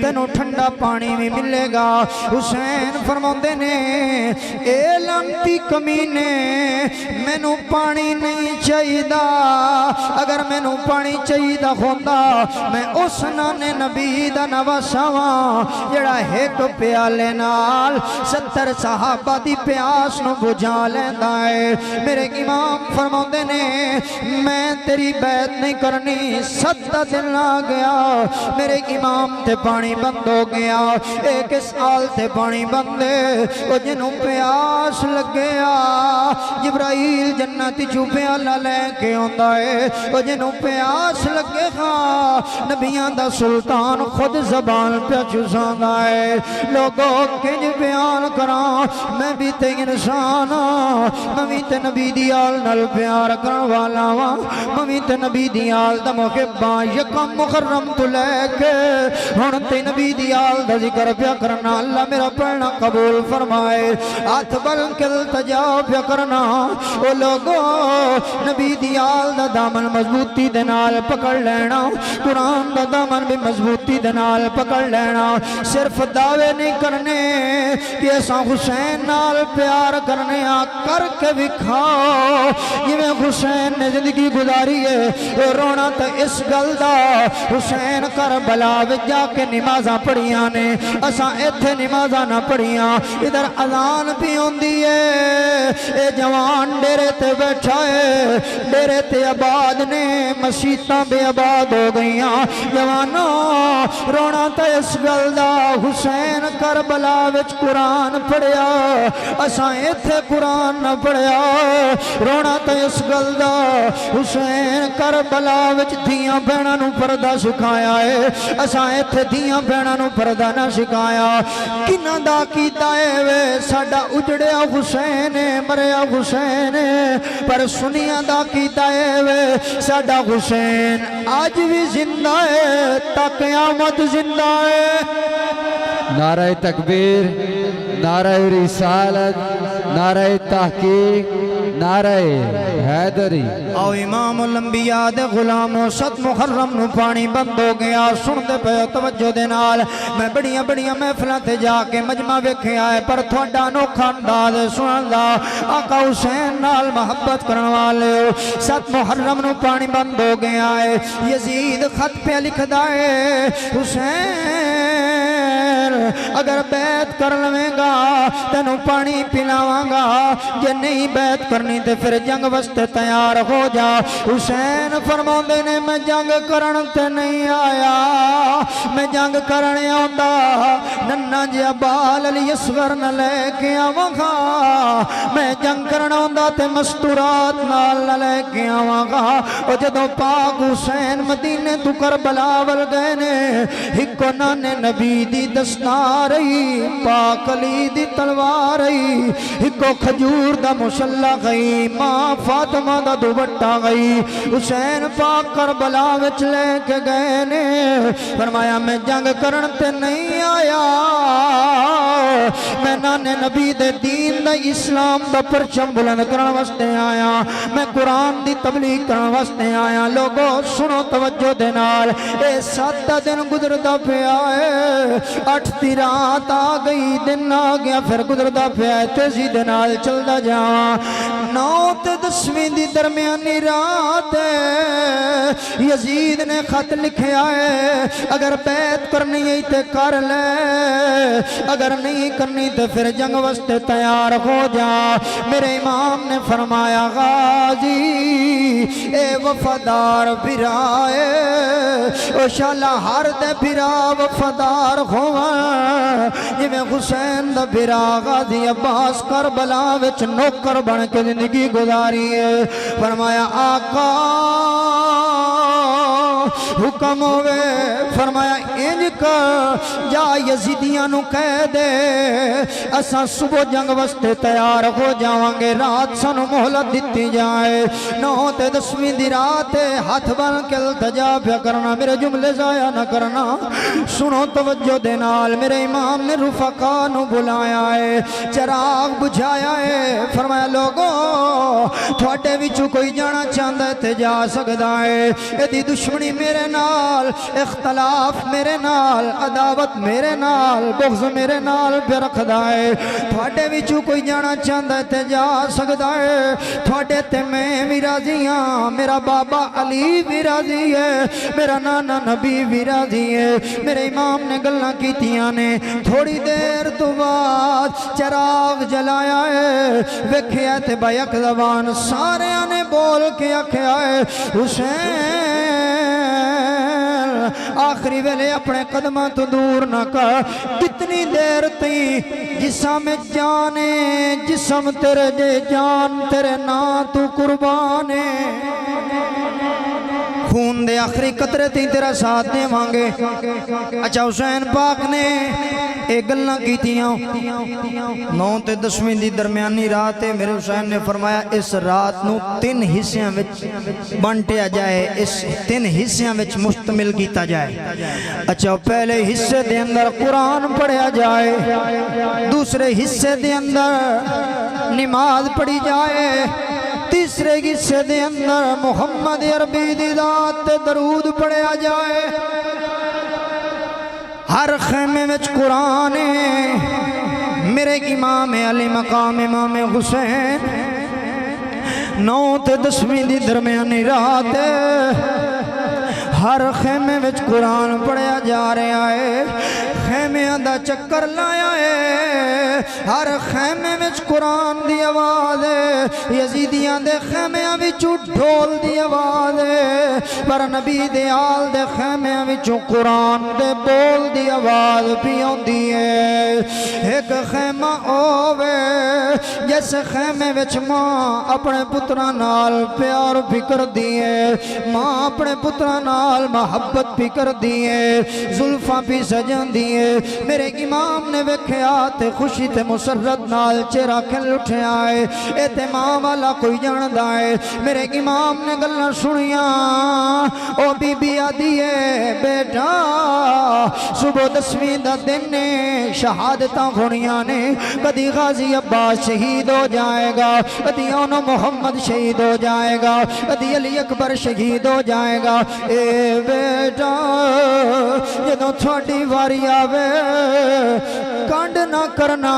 Speaker 1: تینوں ٹھنڈا پانی بھی ملے گا حسین فرماندے نے اے لانتی کمینے مینوں پانی نہیں چاہیدا اگر مینوں پانی چاہیدا ہوندا میں اس نانے نبی دا نواسا واں جڑا ایک پیالے نال 70 صحابہ دی پیاس نو بجھا لیندا ہے میرے امام فرماندے نے میں تیری بیعت نہیں کرنی 7 دن آ گیا میرے امام تے پانی بند ہو گیا ایک سال تے پانی بندے او جنوں پیاس لگیا جبرائیل جنت چوں پیالہ لے کے آندا ہے او جنوں پیاس لگے گا نبیاں دا سلطان خود زبان پہ چساندا ہے لوگوں کنج بیان کراں میں بھی تے انسان میں بھی تے نبی دی آل نال پیار کرن والا واں میں بھی تے نبی دی آل دا محباں یکم محرم تو لے کے ہن تے نبی دی آل دا ذکر پیا کرنا اللہ میرا پڑھنا قبول فرمائے ہاتھ بل کے التجا پیا کرنا او لوگوں نبی دی آل دا دامن مضبوطی دے نال پکڑ لینا قرآن دا دامن بھی مضبوطی دے نال پکڑ لینا صرف دعوے نہیں کرنے کہ ایسا حسین نال پیار کرنے کر کے بکھاؤ یہ میں حسین نے زندگی گزاری ہے رونا تو اس گل دا حسین کربلا وچ جا کے نمازاں پڑھیاں نے اساں ایتھے نمازاں نہ پڑھیاں ادھر اذان بھی ہوندی ہے اے جوان ڈیرے تے بیٹھا ہے ڈیرے تے آباد نے مسیتاں بے آباد ہو گئیاں جوانوں رونا تے اس گل دا حسین کربلا وچ قرآن پڑھیا اساں ایتھے قرآن نہ پڑھیا رونا تے اس گل دا حسین کربلا وچ دھیاں بہناں نوں پردہ سکھایا ہے اساں ایتھے دھیاں بہناں نوں پردہ نہ سکھایا کناں دا کیتا ہے وے ساڈا اجڑیا حسین مریا حسین پر سنیاں دا کیتا ہے وے ساڈا حسین آج بھی زندہ ہے تا قیامت زندہ ہے
Speaker 2: نعرہ تکبیر نعرہ رسالت نعرہ تحقیق نعرہ حیدری
Speaker 1: او امام الانبیاء دے غلاموں 7 محرم نو پانی بند ہو گیا سن دے پہ توجہ دے نال میں بڑیاں بڑیاں محفلاں تے جا کے مجمع ویکھیا ہے پر تھوڑا انوکھا انداز سنن دا آقا حسین نال محبت کرن والے 7 محرم نو پانی بند ہو گیا ہے یزید خط پہ لکھدا ہے حسین اگر بیعت کر لویں گا تینوں پانی پلاواں گا جے نہیں بیعت کرنی تے پھر جنگ واسطے تیار ہو جا حسین فرماندے نے میں جنگ کرن تے نہیں آیا میں جنگ کرنے آندا ننھا جیا بال علی اصغر نہ لے کے آواں گا میں جنگ کرن آندا تے مستورات نال نہ لے کے آواں گا او جدوں پاک حسین مدینے تو کربلا ول گئے نے ہکو نانے نبی دی دستار پاک علی دی تلوار ہکو کھجور دا مصلا گئی ماں فاطمہ دا دوپٹہ گئی حسین پاک کربلا وچ لے کے گئے نے فرمایا میں جنگ کرن تے نہیں آیا میں نانے نبی دے دین دا اسلام دا پرچم بلند کرن واسطے آیا میں قرآن دی تبلیغ کرن واسطے آیا لوگوں سنو توجہ دے نال اے 7 دن گزردا پیا ہے 8 دی رات آ گئی دن آ گیا پھر گزردا پیا ہے تیزی دے نال چلدا جاواں 9 تے 10ویں دی درمیانی رات ہے یزید نے خط لکھیا ہے اگر بیعت کرنی ہے تے کر لے اگر نہیں کرنی تے پھر جنگ واسطے تیار ہو جا میرے امام نے فرمایا غازی اے وفادار بھرائے او شالا ہر دے بھرا وفادار ہوواں جویں حسین دا بھرا غازی عباس کربلا وچ نوکر بن کے زندگی گزاری ہے فرمایا آقا حکم ہوئے فرمایا انج کر جا یزیدیاں نو کہہ دے اساں صبح جنگ واسطے تیار ہو جاواں گے رات سانو مہلت دتی جائے 9 تے 10ویں دی رات ہاتھ بن کے التجا پیا کرنا میرے جملے ضائع نہ کرنا سنو توجہ دے نال میرے امام نے رفقا نو بلایا ہے چراغ بجھایا ہے فرمایا لوگوں تھوڑے وچوں کوئی جانا چاہتا ہے تے جا سکدا ہے ایدی دشمنی میرے نال اختلاف میرے نال عداوت میرے نال بغض میرے نال پہ رکھدا ہے تھوڑے وچوں کوئی جانا چاہتا ہے تے جا سکدا ہے تھوڑے تے میں بھی راضی ہاں میرا بابا علی بھی راضی ہے میرا نانا نبی بھی راضی ہے میرے امام نے گلاں کیتیاں نے تھوڑی دیر تو بعد چراغ جلایا ہے ویکھیا تے بیک زبان سارے نے بول کے آکھیا ہے حسین آخری ویلے اپنے قدمہ تو دور نہ کر کتنی دیر تی جسم جانے جسم تیرے جے جان تیرے نا تو قربانے خون دے آخری قطرے تھی تیرا ساتھ دے مانگے اچھا حسین پاک نے ایک گلنا کی تیاں 9 تے 10ویں دی درمیانی رات ہے میرے حسین نے فرمایا اس رات نو 3 حصیاں وچ بانٹیا جائے اس 3 حصیاں وچ مشتمل کیتا جائے اچھا پہلے حصے دے اندر قرآن پڑھیا جائے دوسرے حصے دے اندر نماز پڑھی جائے تیسرے حصے دے اندر محمد عربی دی ذات تے درود پڑھیا جائے ہر خیمے وچ قرآن ہے میرے امام علی مقام امام حسین 9 تے 10ویں دی درمیانی رات ہر خیمے وچ قرآن پڑھیا جا رہا ہے خیمیاں دا چکر لایا ہے ہر خیمے وچ قرآن دی آواز ہے یزیدیاں دے خیمیاں وچوں ڈھول دی آواز ہے پر نبی دے آل دے خیمیاں وچوں قرآن دے بول دی آواز پی ہوندی ہے ایک خیمہ ہووے جس خیمے وچ ماں اپنے پتراں نال پیار فکر دیے ماں اپنے پتراں نال محبت فکر دیے زلفاں پی سجن دیے میرے امام نے ویکھیا تے خوشی تے مسرت نال چہرہ کھل اٹھیا ہے اے تے ماں والا کوئی جاندا ہے میرے امام نے گلاں سنیاں او بی بی آدھی ہے بیٹا صبح 10ویں دا دن نے شہادتاں ہونیاں نے کدی غازی عباس شہید ہو جائے گا کدی اونو محمد شہید ہو جائے گا کدی علی اکبر شہید ہو جائے گا اے بیٹا جدوں تھوڑی واری آوے کنڈ نہ کرنا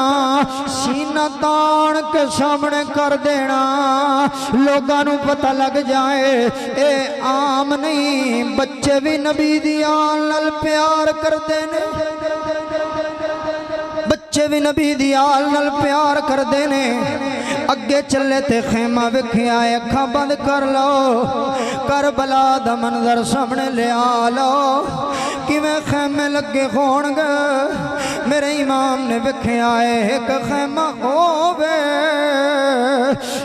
Speaker 1: سینہ تان کے سامنے کر دینا لوگاں نو پتہ لگ جائے اے عام نہیں بچے بھی نبی دی آل نال پیار کر دینے بچے بھی نبی دی آل نال پیار کر دینے اگے چلے تے خیمہ وکھیا ہے اکھاں بند کر لو کربلا دا منظر سامنے لے آلو کیویں خیمے لگے ہون گے میرے امام نے وکھیا ہے ایک خیمہ ہووے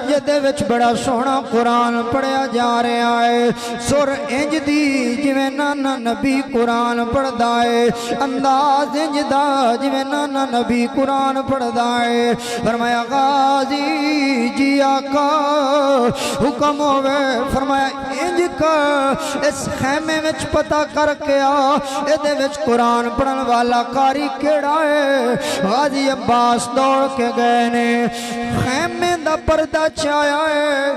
Speaker 1: جدے وچ بڑا سونا قرآن پڑھیا جا رہا ہے سر انج دی جویں نانا نبی قرآن پڑھدا ہے انداز انج دا جویں نانا نبی قرآن پڑھدا ہے فرمایا غازی جی آقا حکم ہوئے فرمایا انج کر اس خیمے وچ پتہ کر کے آ ایدے وچ قرآن پڑھن والا کاری کیڑا ہے غازی عباس دوڑ کے گئے نے خیمے دا پردہ چایا ہے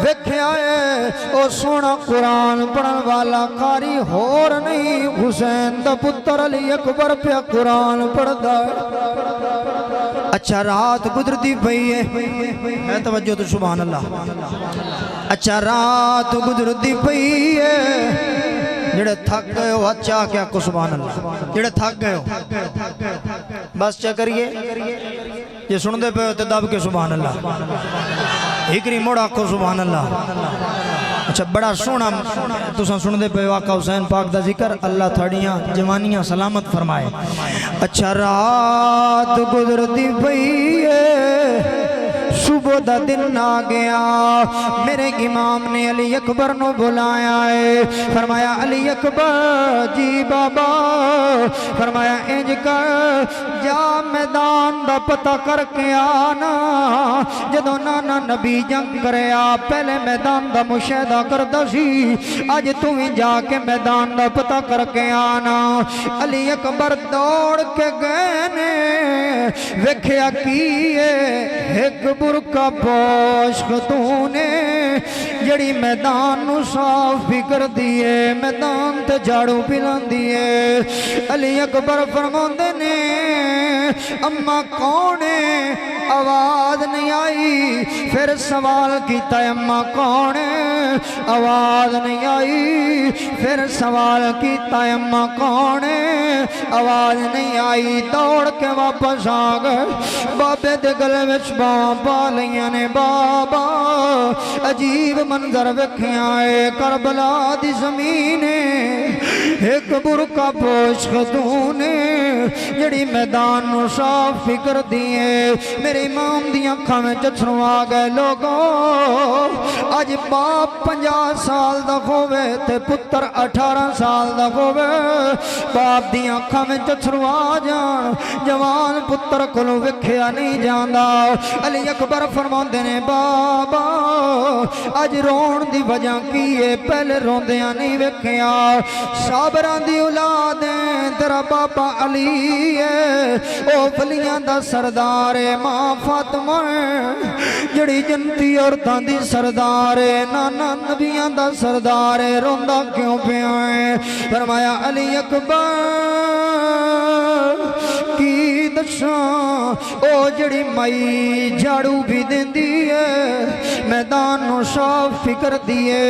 Speaker 1: ویکھیا ہے او سونا قرآن پڑھن والا کاری ہور نہیں حسین دا پتر علی اکبر پہ قرآن پڑھدا ہے اچھا رات گزرتی پئی ہے توجہ تو سبحان اللہ اچھا رات گزرتی پئی ہے جڑے تھک گئے ہو اچھا کیا کو سبحان اللہ جڑے تھک گئے ہو بس چا کریے یہ سن دے پہ ہوتے دب کے سبحان اللہ ہکری موڑا کو سبحان اللہ اچھا بڑا سونا تساں سن دے پہ آقا حسین پاک دا ذکر اللہ تھڑیاں جوانیاں سلامت فرمائے اچھا رات گزرتی پئی ہے صبح دا دن آ گیا میرے امام نے علی اکبر نو بلایا ہے فرمایا علی اکبر جی بابا فرمایا انج کر جا میدان دا پتہ کر کے آنا جدو نانا نبی جنگ کریا پہلے میدان دا مشاہدہ کردا سی اج تو ہی جا کے میدان دا پتہ کر کے آنا علی اکبر دوڑ کے گئے نے ویکھیا کیے ایک برقع پوش خاتون نے جڑی میدان نو صاف بھی کر دیے میدان تے جھاڑو پلان دیے علی اکبر فرماندے نے اماں کون ہے آواز نہیں آئی پھر سوال کیتا ہے اماں کون ہے آواز نہیں آئی پھر سوال کیتا ہے اماں کون ہے آواز نہیں آئی دوڑ کے واپس آ گئے بابے دے گلے وچ باں پا لیاں نے بابا عجیب منظر ویکھیا ہے کربلا دی زمین ایک برقع پوش خاتون جڑی میدان نو صاف فکر دیے میرے امام دی اکھاں وچ اچھرو آ گئے لوگوں اج باپ 50 سال دا ہووے تے پتر 18 سال دا ہووے باپ دی اکھاں وچ اچھرو آ جان جوان پتر کولوں ویکھیا نہیں جاندا علی اکبر فرماندے نے بابا اج رون دی وجہ کی ہے پہلے روندیاں نہیں ویکھیا صابراں دی اولاد ہے تیرا بابا علی ہے او ولیاں دا سردار ہے ماں فاطمہ ہے جڑی جنتی عورتاں دی سردار ہے نانا نبیاں دا سردار ہے روندا کیوں پیا ہے فرمایا علی اکبر کی دساں او جڑی مائی جھاڑو بھی دیندی ہے میدان نو صاف فکر دیے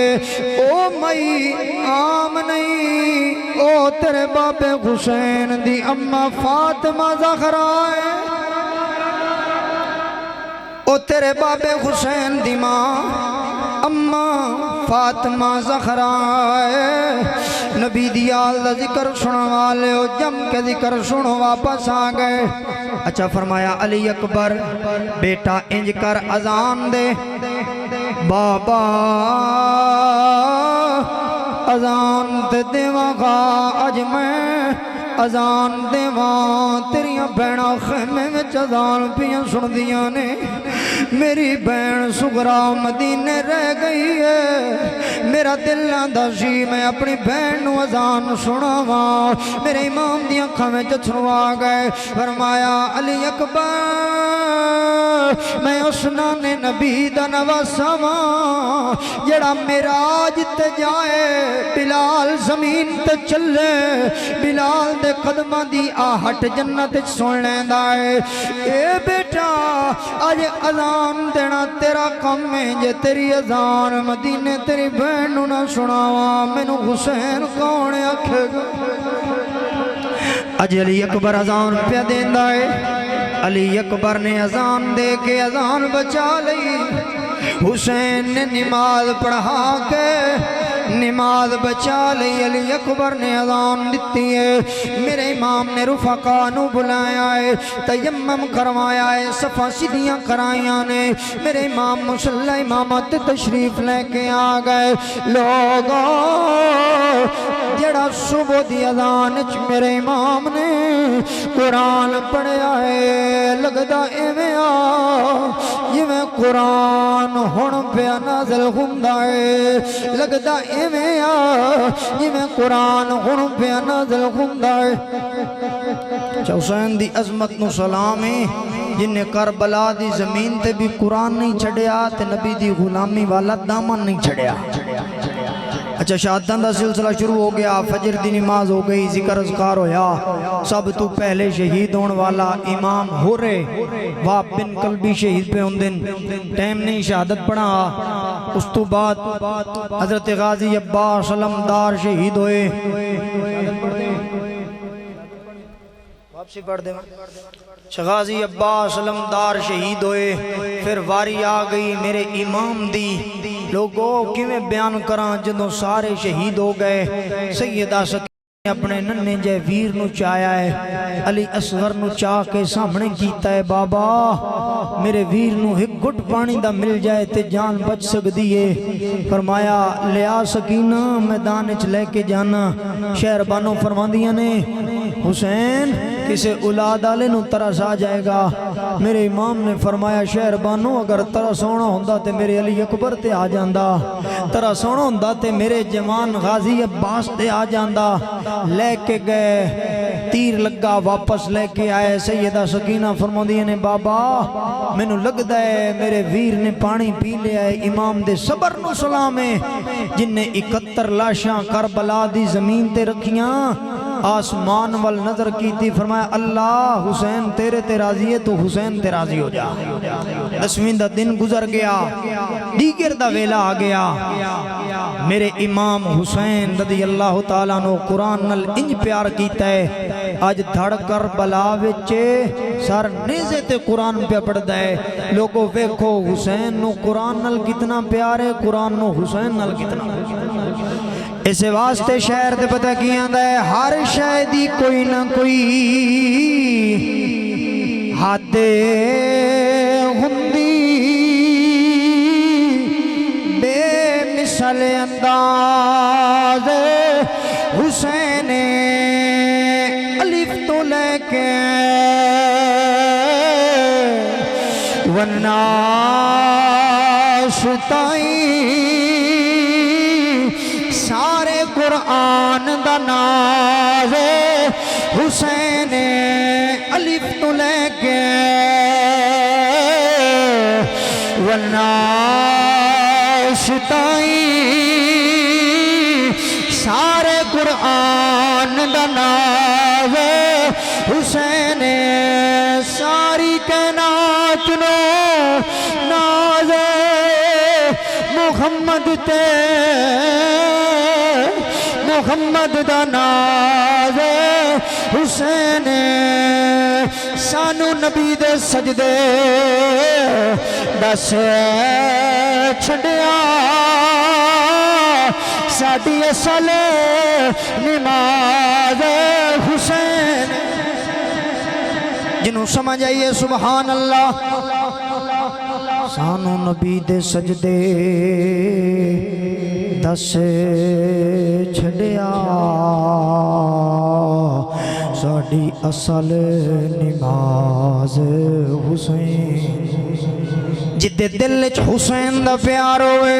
Speaker 1: او مائی عام نہیں او تیرے بابے حسین دی اماں فاطمہ زہرا ہے او تیرے بابے حسین دی ماں اماں فاطمہ زہرا ہے نبی دی آل دا ذکر سنو والے او جم کے ذکر سنو واپس آ گئے اچھا فرمایا علی اکبر بیٹا انج کر اذان دے بابا اذان تے دیواں گا اج میں اذان دیواں تیریاں بہناں خیمے وچ اذان پیاں سندیاں نے میری بہن سغرا مدینے رہ گئی ہے میرا دل آندا سی میں اپنی بہن نو اذان سناواں میرے امام دی اکھاں وچ اچھرو آ گئے فرمایا علی اکبر میں اس نانے نبی دا نواسا واں جڑا معراج تے جائے بلال زمین تے چلے بلال دے قدماں دی آہٹ جنت سن لیندا ہے اے بیٹا اج اذان دینا تیرا کم ہے جے تیری اذان مدینے تیری بہن نو نہ سناواں مینوں حسین کون آکھے گا اج علی اکبر اذان پیا دیندا ہے علی اکبر نے اذان دے کے اذان بچا لئی حسین نے نماز پڑھا کے نماز بچا لئی علی اکبر نے اذان دیتی ہے میرے امام نے رفقا نو بلایا ہے تیمم کروایا ہے صفا سیدھیاں کرائیاں نے میرے امام مصلی امامت تشریف لے کے آ گئے لوگوں جڑا صبح دی اذان وچ میرے امام نے قرآن پڑھیا ہے لگدا ایویں آ جویں قرآن ہن پیا نازل ہوندا ہے لگدا ایویں آ جویں قرآن ہن پیا نازل ہوندا ہے حسین دی عظمت نو سلام ہے جن نے کربلا دی زمین تے بھی قرآن نہیں چھڑیا تے نبی دی غلامی والا دامن نہیں چھڑیا اچھا شہادتاں دا سلسلہ شروع ہو گیا فجر دی نماز ہو گئی ذکر اذکار ہویا سب تو پہلے شہید ہون والا امام ہو رہے واب بن قلبی شہید پہ ہون دن ٹائم نہیں شہادت پڑھا اس تو بعد حضرت غازی عباس علمدار شہید ہوئے واپسی پڑھ دے غازی عباس علمدار شہید ہوئے پھر واری آ گئی میرے امام دی لوگوں کیویں بیان کراں جدوں سارے شہید ہو گئے سیدہ سکینہ اپنے ننے جے ویر نو چایا ہے علی اصغر نو چاہ کے سامنے کیتا ہے بابا میرے ویر نو ایک گھٹ پانی دا مل جائے تے جان بچ سکدی ہے۔ فرمایا لیا سکینہ میدان وچ لے کے جانا۔ شہر بانو فرماندیاں نے حسین کسے اولاد والے نو ترس آ جائے گا۔ میرے امام نے فرمایا شہر بانو اگر ترس ہونا ہوندا تے میرے علی اکبر تے آ جاندا، ترس ہونا ہوندا تے میرے جوان غازی عباس تے آ جاندا۔ لے کے گئے، تیر لگا، واپس لے کے آئے۔ سیدہ سکینہ فرماندی نے بابا مینو لگدا ہے میرے ویر نے پانی پی لیا ہے۔ امام دے صبر نو سلام ہے جن نے 71 لاشاں کربلا دی زمین تے رکھیاں، آسمان وال نظر کی تھی، فرمایا اللہ حسین تیرے تے راضی ہے تو حسین تے راضی ہو جا۔ 10ویں دا دن گزر گیا، دیگر دا ویلا آ گیا۔ میرے امام حسین رضی اللہ تعالیٰ نو قرآن نل انج پیار کیتا ہے، آج دھڑ کربلا وچے سر نیزے تے قرآن پہ پڑھدا ہے۔ لوگوں ویکھو حسین نو قرآن نل کتنا پیار ہے، قرآن نو حسین نل کتنا۔ اس واسطے شہر دے پتہ کی آندا ہے ہر شے دی کوئی نہ کوئی حد ہوندی، بے مثال انداز حسین الف تو لے کے والناس تائیں سارے قرآن دا ناز حسین الف تو لے کے والناس تائیں سارے قرآن دا ناز حسین ساری کائنات نو ناز محمد تے محمد دا ناز حسین سانو نبی دے سجدے دس چھڑیا ساڈی اصل نماز حسین۔ جنوں سمجھ آئیے سبحان اللہ۔ سانو نبی دے سجدے دس چھڑیا ساڈی اصل نماز حسین۔ جدے دل چ حسین دا پیار ہوئے،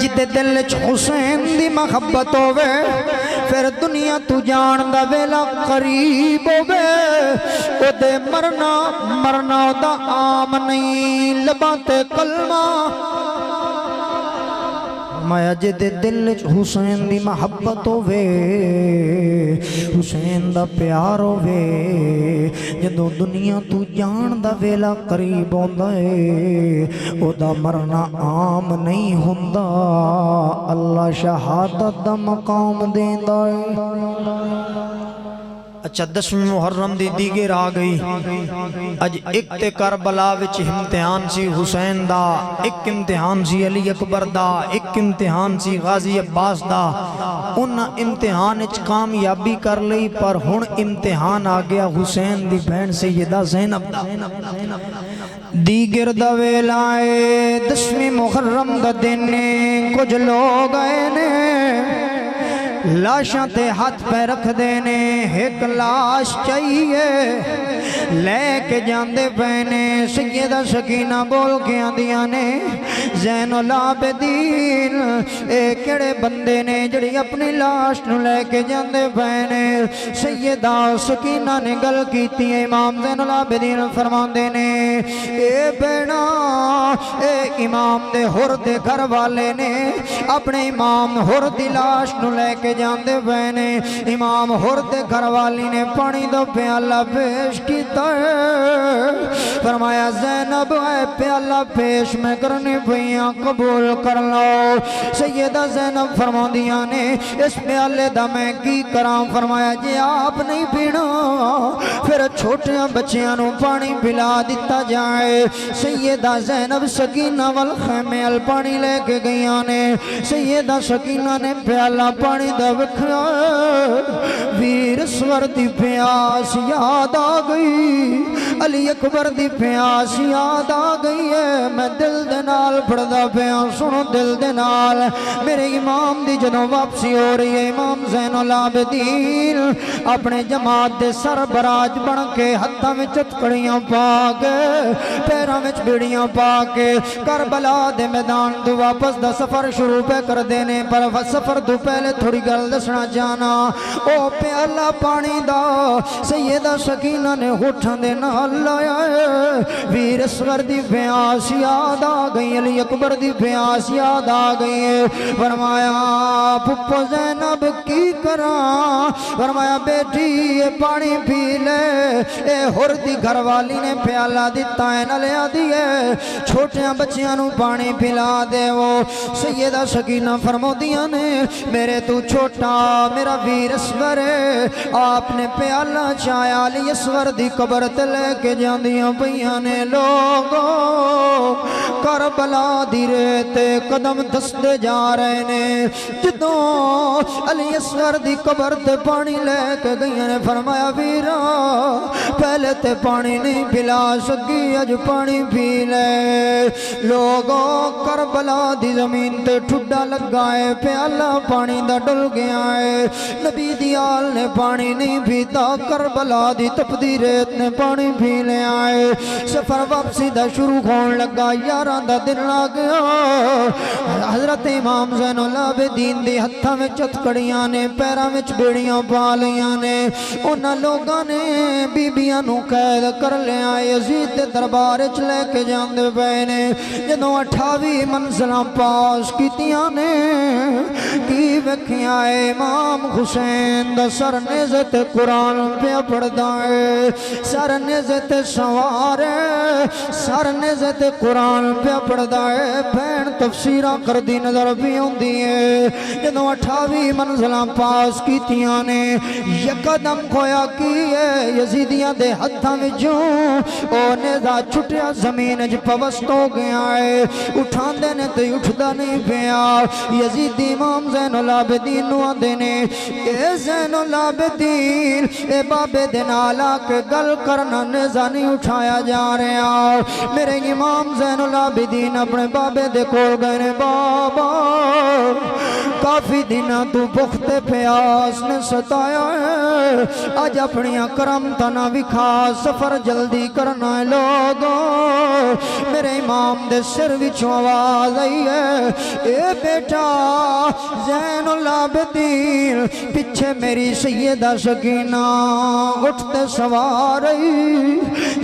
Speaker 1: جدے دل چ حسین دی محبت ہوئے، پھر دنیا تو جان دا ویلا قریب ہوئے۔ او دے مرنا مرنا دا عام نہیں، لباں تے کلمہ مایا جدے دل چ حسین دی محبت ہوئے، حسین دا پیار ہوئے، جدو دنیا تو جان دا ویلا قریب ہوندا ہے، او دا مرنا عام نہیں ہوندا، اللہ شہادت دا مقام دیندا ہے۔ اچھا 10ویں محرم دی دیگر آ گئی، اج ایک تے کربلا وچ امتحان سی حسین دا، ایک امتحان سی علی اکبر دا، ایک امتحان سی غازی عباس دا۔ انہاں امتحان وچ کامیابی کر لئی، پر ہن امتحان آ گیا حسین دی بہن سیدہ زینب دا۔ دیگر دا ویلا اے 10ویں محرم دا دن، کچھ لوگ آئے نے لاشاں تے ہاتھ پہ رکھ دینے، ایک لاش چاہیے لے کے جاندے پہنے۔ سیدہ سکینہ بول کے آندیاں نے زین العابدین اے کڑے بندے نے جڑی اپنی لاش نو لے کے جاندے پہنے۔ سیدہ سکینہ نے گل کیتی ہے، امام زین العابدین فرماندے نے اے بینا اے امام دے ہور دے گھر والے نے اپنے امام ہور دی لاش نو لے کے جاندے پہنے۔ امام ہور دے گھر والی نے پانی دا پیالہ پیش کیتا ہے، فرمایا زینب اے پیالہ پیش میں کرنی پئیاں قبول کر لو۔ سیدہ زینب فرماندیاں نے اس پیالے دا میں کی کراں، فرمایا جی آپ نہیں پینا پھر چھوٹیاں بچیاں نو پانی پلا دیتا جائے۔ سیدہ زینب سکینہ والخیمے ال پانی لے کے گئیاں نے، سیدہ سکینہ نے پیالہ پانی دا وکھیا ویر سور دی پیاس یاد آ گئی علی اکبر دی پیاس یاد آ گئی ہے میں دل دے نال پڑھدا پیا سنو دل دے نال میرے امام دی جدوں واپسی ہو رہی ہے امام زین العابدین اپنے جماعت دے سربراج بن کے ہتھاں وچ ہتکڑیاں پا کے پیراں وچ بیڑیاں پا کے کربلا دے میدان تو واپس دا سفر شروع پہ کر دینے پر سفر تو پہلے تھوڑی گل دسنا چاہنا او پیالہ پانی دا سیدہ سکینہ نے ہوٹھاں دے نال لایا ہے ویر اسور دی پیاس یاد آ گئی علی اکبر دی پیاس یاد آ گئی ہے فرمایا پھپھو زینب کی کراں فرمایا بیٹی یہ پانی پی لے اے ہر دی گھر والی نے پیالہ دیتا ہے نہ لیا دیئے چھوٹیاں بچیاں نو پانی پلا دے وہ سیدہ سکینہ فرمو دیا نے میرے تو چھوٹا میرا ویر اسور ہے آپ نے پیالہ چایا علی اسور دی قبر تے لے کے جاندیاں پیاں نے لوگوں کربلا دی ریتے قدم دستے جا رہے نے جدوں علی اسور دی قبر تے پانی لے کے گئی نے فرمایا ویرا پہلے تے پانی نہیں پلا سکی اج پانی پی لے لوگوں کربلا دی زمین تے ٹھڈا لگا ہے پیالہ پانی دا ڈل گیا ہے نبی دی آل نے پانی نہیں پیتا کربلا دی تپدی ریت نے پانی پی لے آئے سفر واپسی دا شروع کھون لگا یاران دا دن آ گیا حضرت امام زین العابدین دی ہتھاں وچ ہتکڑیاں نے پیراں وچ بیڑیاں پا لیاں نے انہاں لوگاں نے بیبیاں نو قید کر لیا یزید دے دربار وچ لے کے جاندے پئے نے جدوں 28 منزلاں پاس کیتیاں نے کی وکھیا امام حسین دا سر نیزے تے قرآن پہ پڑھدا ہے سر نیزے تے سوار ہے سر نیزے تے قرآن پہ پڑھدا ہے بہن تفسیراں کردی نظر بھی ہوندی ہے جدوں 28 منزلاں پاس کیتیاں نے یکدم کھویا کی ہے یزیدیاں دے ہتھاں وچوں او نیزا چھٹیا زمین وچ پوست ہو گیا ہے اٹھاندے نے تے اٹھدا نہیں پیا یزیدی امام زین العابدین نو آندے نے اے زین العابدین اے بابے دے نال آ کے گل کرنا نیزا نہیں اٹھایا جا رہا میرے امام زین العابدین اپنے بابے دے کول گئے نے بابا کافی دنوں تو بخت پیاس نے ستایا ہے آج اپنی کرم تنا وکھا سفر جلدی کرنا ہے لوگوں میرے امام دے سر وچوں آواز آئی ہے اے بیٹا زین العابدین پیچھے میری سیدہ سکینہ اٹھتے سوار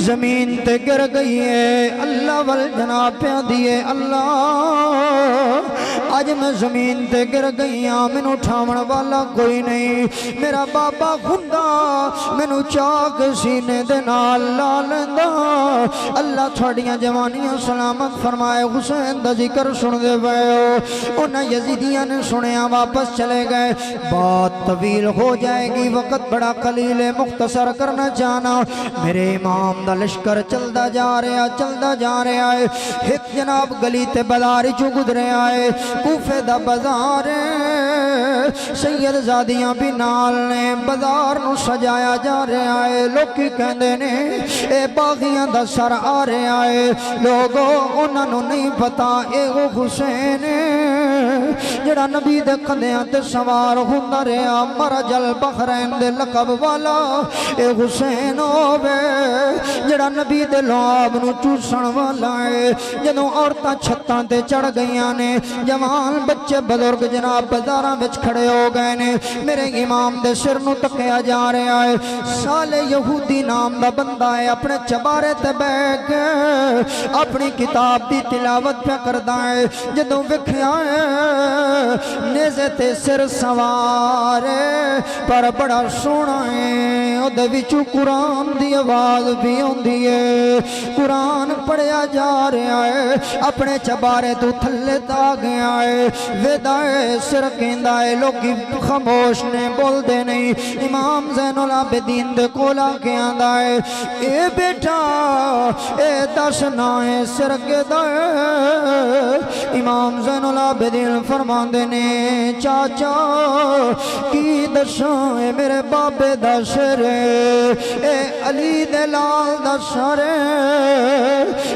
Speaker 1: زمین تے گر گئی ہے اللہ والجناب پہ دیئے اللہ آج میں زمین تے گر گئی ہاں میں اٹھاون والا کوئی نہیں میرا بابا خدا میں چاک سینے دے نال لا لیندا اللہ تھوڑیاں جوانیاں سلامت فرمائے حسین دا ذکر سن دے پئے انہاں یزیدیاں نے سنیا واپس چلے گئے بات طویل ہو جائے گی وقت بڑا قلیل ہے مختصر کرنا چاہنا میرے امام دا لشکر چلدا جا رہا ہے ایک جناب گلی تے بازار چوں گزرے آئے کوفے دا بازار سید زادیاں بھی نال نے بازار نو سجایا جا رہا ہے لوکی کہندے نے اے باغیاں دا سر آ رہا ہے لوگوں انہاں نو نہیں پتا اے وہ حسین جڑا نبی دے کندیاں تے سوار ہوندا رہیا مرج البحرین دے لقب والا اے حسین ہووے جڑا نبی دے لعاب نو چوسن والا ہے جدوں عورتاں چھتاں تے چڑھ گئیاں نے جوان بچے بزرگ جناب بازاراں وچ کھڑے ہو گئے نے میرے امام دے سر نو تکیا جا رہا ہے صالح یہودی نام دا بندہ ہے اپنے چبارے تے بیٹھ کے اپنی کتاب دی تلاوت پہ کردا ہے جدوں ویکھیا نیزے تے سر سوار پر بڑا سونا ہے او دے وچوں قرآن دی آواز بھی ہوندی ہے قرآن پڑھیا جا رہا ہے اپنے چبارے تو تھلے تا گیا ہے ویدائے سر کہندا ہے لوگی خاموش نے بول دے نہیں امام زین العابدین دے کولا کے آندا ہے اے بیٹا اے دس نہ ہے سر کے دائے امام زین العابدین فرماندے نے چاچا کی دساں اے میرے بابے دا شر اے علی دے لال دا شر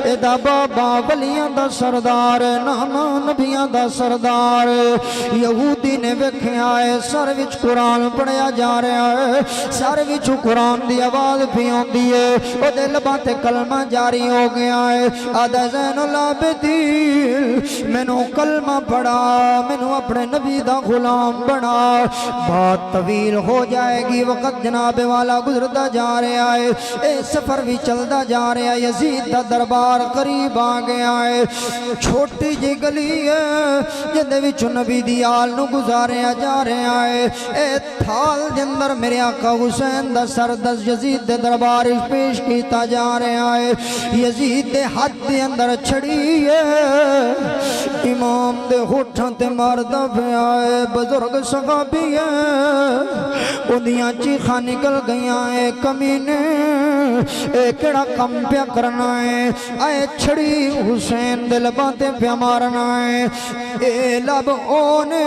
Speaker 1: اے دا بابا ولیاں دا سردار نانا نبیاں دا سردار یہودی نے ویکھیا اے سر وچ قرآن پڑھیا جا رہا ہے سر وچ قرآن دی آواز پی ہوندی ہے او دے لباں تے کلمہ جاری ہو گیا ہے آدھا زین العابدین مینوں کلمہ پڑھا مینوں اپنے نبی دا غلام بنا بات طویل ہو جائے گی وقت جناب والا گزرتا جا رہا ہے اے سفر بھی چلتا جا رہا ہے یزید دا دربار قریب آ گیا ہے چھوٹی جی گلی ہے جندے وچ نبی دی آل نو گزاریا جا رہا ہے اے تھال دے اندر میرے آقا حسین دا سر دس یزید دے دربار پیش کیتا جا رہا ہے یزید دے ہاتھ دے اندر چھڑی ہے امام دے ہوٹھاں تے ماردا پیا ہے بزرگ صحابی ہے اودیاں چیخاں نکل گئیاں اے کمینے اے کیڑا کم پیا کرنا ہے اے چھڑی حسین دے لباں تے پیا مارنا ہے اے لب اونے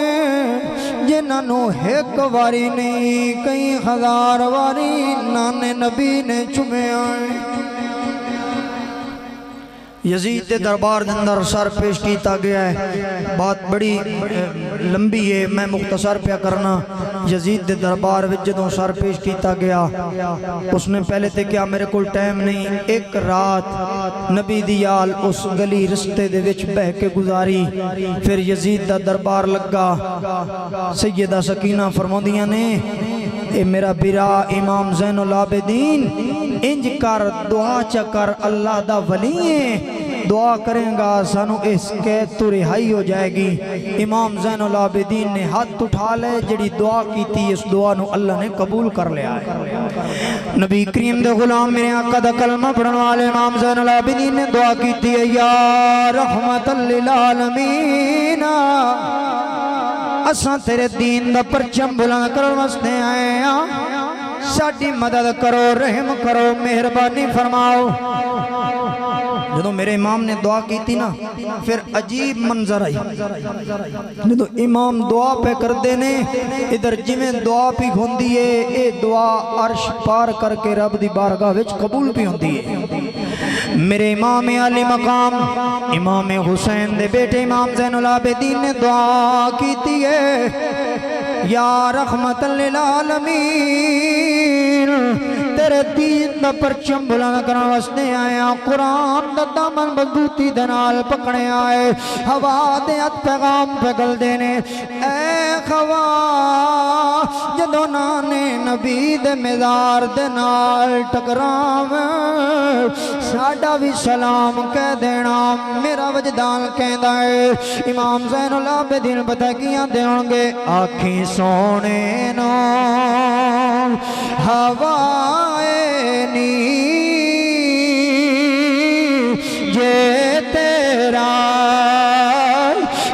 Speaker 1: جنہاں نو ایک واری نہیں کئی ہزار واری نانے نبی نے چومیا ہے یزید دے دربار دے اندر سر پیش کیتا گیا ہے بات بڑی لمبی ہے میں مختصر پیا کرنا یزید دے دربار وچ جدوں سر پیش کیتا گیا اس نے پہلے تے کیا میرے کول ٹائم نہیں ایک رات نبی دی آل اس گلی رستے دے وچ بہ کے گزاری پھر یزید دا دربار لگا سیدہ سکینہ فرماندیاں نے اے میرا برا امام زین العابدین انج کر دعا چکر اللہ دا ولی ہے دعا کریں گا سانو اس قید تو رہائی ہو جائے گی امام زین العابدین نے ہاتھ اٹھا لے جڑی دعا کی تھی اس دعا نو اللہ نے قبول کر لیا ہے نبی کریم دے غلام میرے آقا دا کلمہ پڑھن والے امام زین العابدین نے دعا کی تھی یا رحمت للعالمین اساں تیرے دین دا پرچم بلند کرن واسطے آئے ہیں ساڈی مدد کرو رحم کرو مہربانی فرماؤ جدو میرے امام نے دعا کی تھی نا پھر عجیب منظر آئی جدو امام دعا پہ کر دینے ادھر جمیں دعا پی ہوندی ہے اے دعا عرش پار کر کے رب دی بارگاہ وچ قبول پی ہوندی ہے میرے امام علی مقام امام حسین دے بیٹے امام زین العابدین نے دعا کی تھی ہے یا رحمت للعالمین تیرے دین دا پرچم بلند کرن واسطے آئے قرآن دا دامن مضبوطی دے نال پکڑے آئے ہوا دے ات پیغام پہ گل دینے اے خوا جدو نانے نبی دے مزار دے نال ٹکرام ساڈا بھی سلام کہہ دینا میرا وجدان کہندا ہے امام زین العابدین پتہ کیاں دین گے آکھیں سونے نو ہوائے نی جے تیرا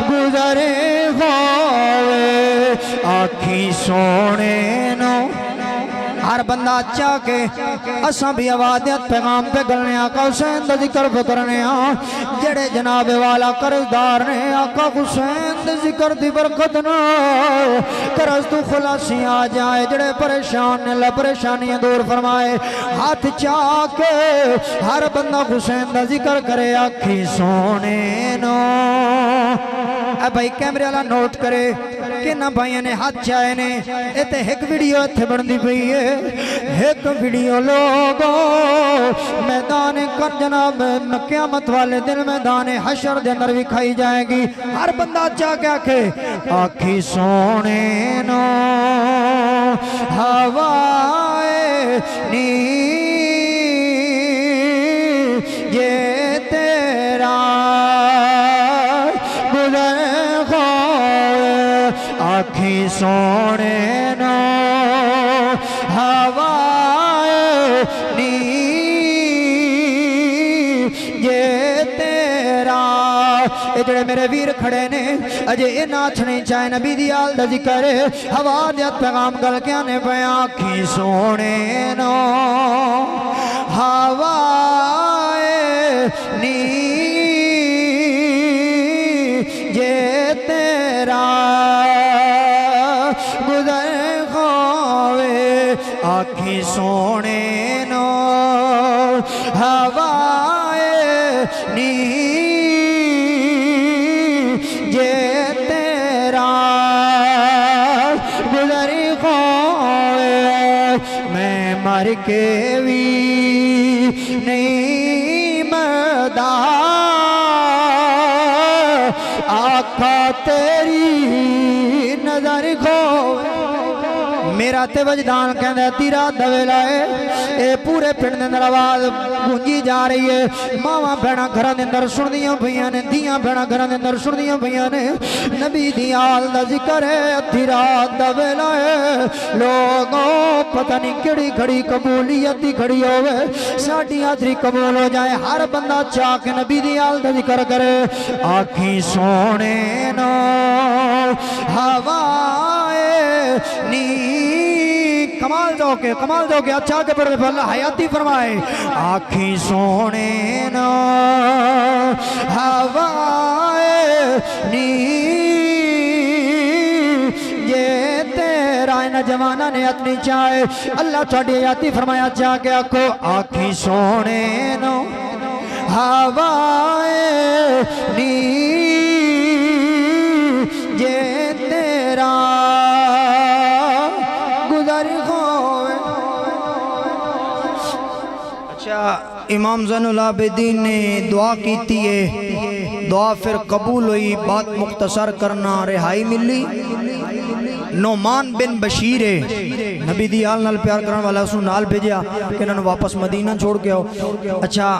Speaker 1: گزرے ہوئے آکھیں سونے نو ہر بندہ چاہ کے اساں بھی آوادیت پیغام پہ گلنے آقا حسین دا ذکر پہ کرنے جڑے جناب والا قرضدار نے آقا حسین دا ذکر دی برکت نہ قرض تو خلاصی آ جائے جڑے پریشان نے اللہ پریشانیاں دور فرمائے ہاتھ چاہ کے ہر بندہ حسین دا ذکر کرے آکھی سونے نو اے بھائی کیمرے والا نوٹ کرے کہ نہ بھائیوں نے ہاتھ چاہے نے ایتے ایک ویڈیو اتھے بڑھنی پئی ہے ایک ویڈیو لوگوں میدان کر جناب قیامت والے دن میدان حشر دے اندر بھی کھائی جائے گی ہر بندہ چاہ کے آکھے آکھی سونے نو ہوائے نی یہ تیرا گزر آکھی سونے نو ہوائے نی یہ تیرا اے جڑے میرے ویر کھڑے نے اجے اے ناچنے چاہے نبی دی آل دا ذکر ہوا دیت پیغام گل کے آنے پہ آکھی سونے نو ہوائے نی آکھی سونے نو ہوائے نی جے تیرا گزری ہوئے میں مر کے بھی نہیں مردا آقا تیری نظر کھوئے میرا تے وجدان کہندہ تیرا دویلا ہے اے پورے پنڈ دے اندر آواز گونجی جا رہی ہے ماواں بہناں گھراں دے اندر سن دیاں پئیاں نے دیاں بہناں گھراں دے اندر سن دیاں پئیاں نے نبی دی آل دا ذکر ہے ادھی رات دا ویلا ہے لوگوں پتہ نہیں کیڑی گھڑی قبولیت دی گھڑی ہوئے ساڈی حاضری قبول ہو جائے ہر بندہ چاہ کے نبی دی آل دا ذکر کرے آکھی سونے نو ہوائے نی کمال دو کے اچھا کے پڑھے پر اللہ حیاتی فرمائے آنکھیں سونے نو ہوائے نی یہ تیرا ان جوانہ نے اتنی چاہے اللہ تھوڑی حیاتی فرمایا چاہ کے آنکھو آنکھیں سونے نو ہوائے نی یہ تیرا امام زین العابدین نے دعا کیتی ہے دعا پھر قبول ہوئی بات مختصر کرنا رہائی ملی نعمان بن بشیر نبی دی آل نال پیار کرنے والا اس نے نال بھیجیا کہ انہوں نے واپس مدینہ چھوڑ کے ہو اچھا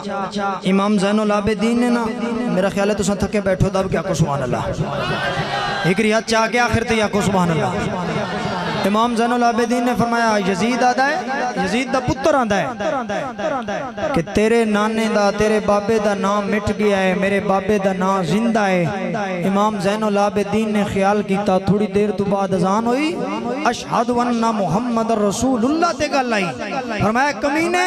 Speaker 1: امام زین العابدین نے نا میرا خیال ہے تو سن تھکے بیٹھو دب کیا کو سبحان اللہ ایک ریاض چاہ کے آخر تے یا کو سبحان اللہ امام زین العابدین نے فرمایا یزید آدھا ہے یزید دا پتر آدھا ہے کہ تیرے نانے دا تیرے بابے دا نام مٹ گیا ہے میرے بابے دا نام زندہ ہے امام زین العابدین نے خیال کیتا تھوڑی دیر تو بعد اذان ہوئی اشہد ان محمد رسول اللہ تے گل آئی فرمایا کمینے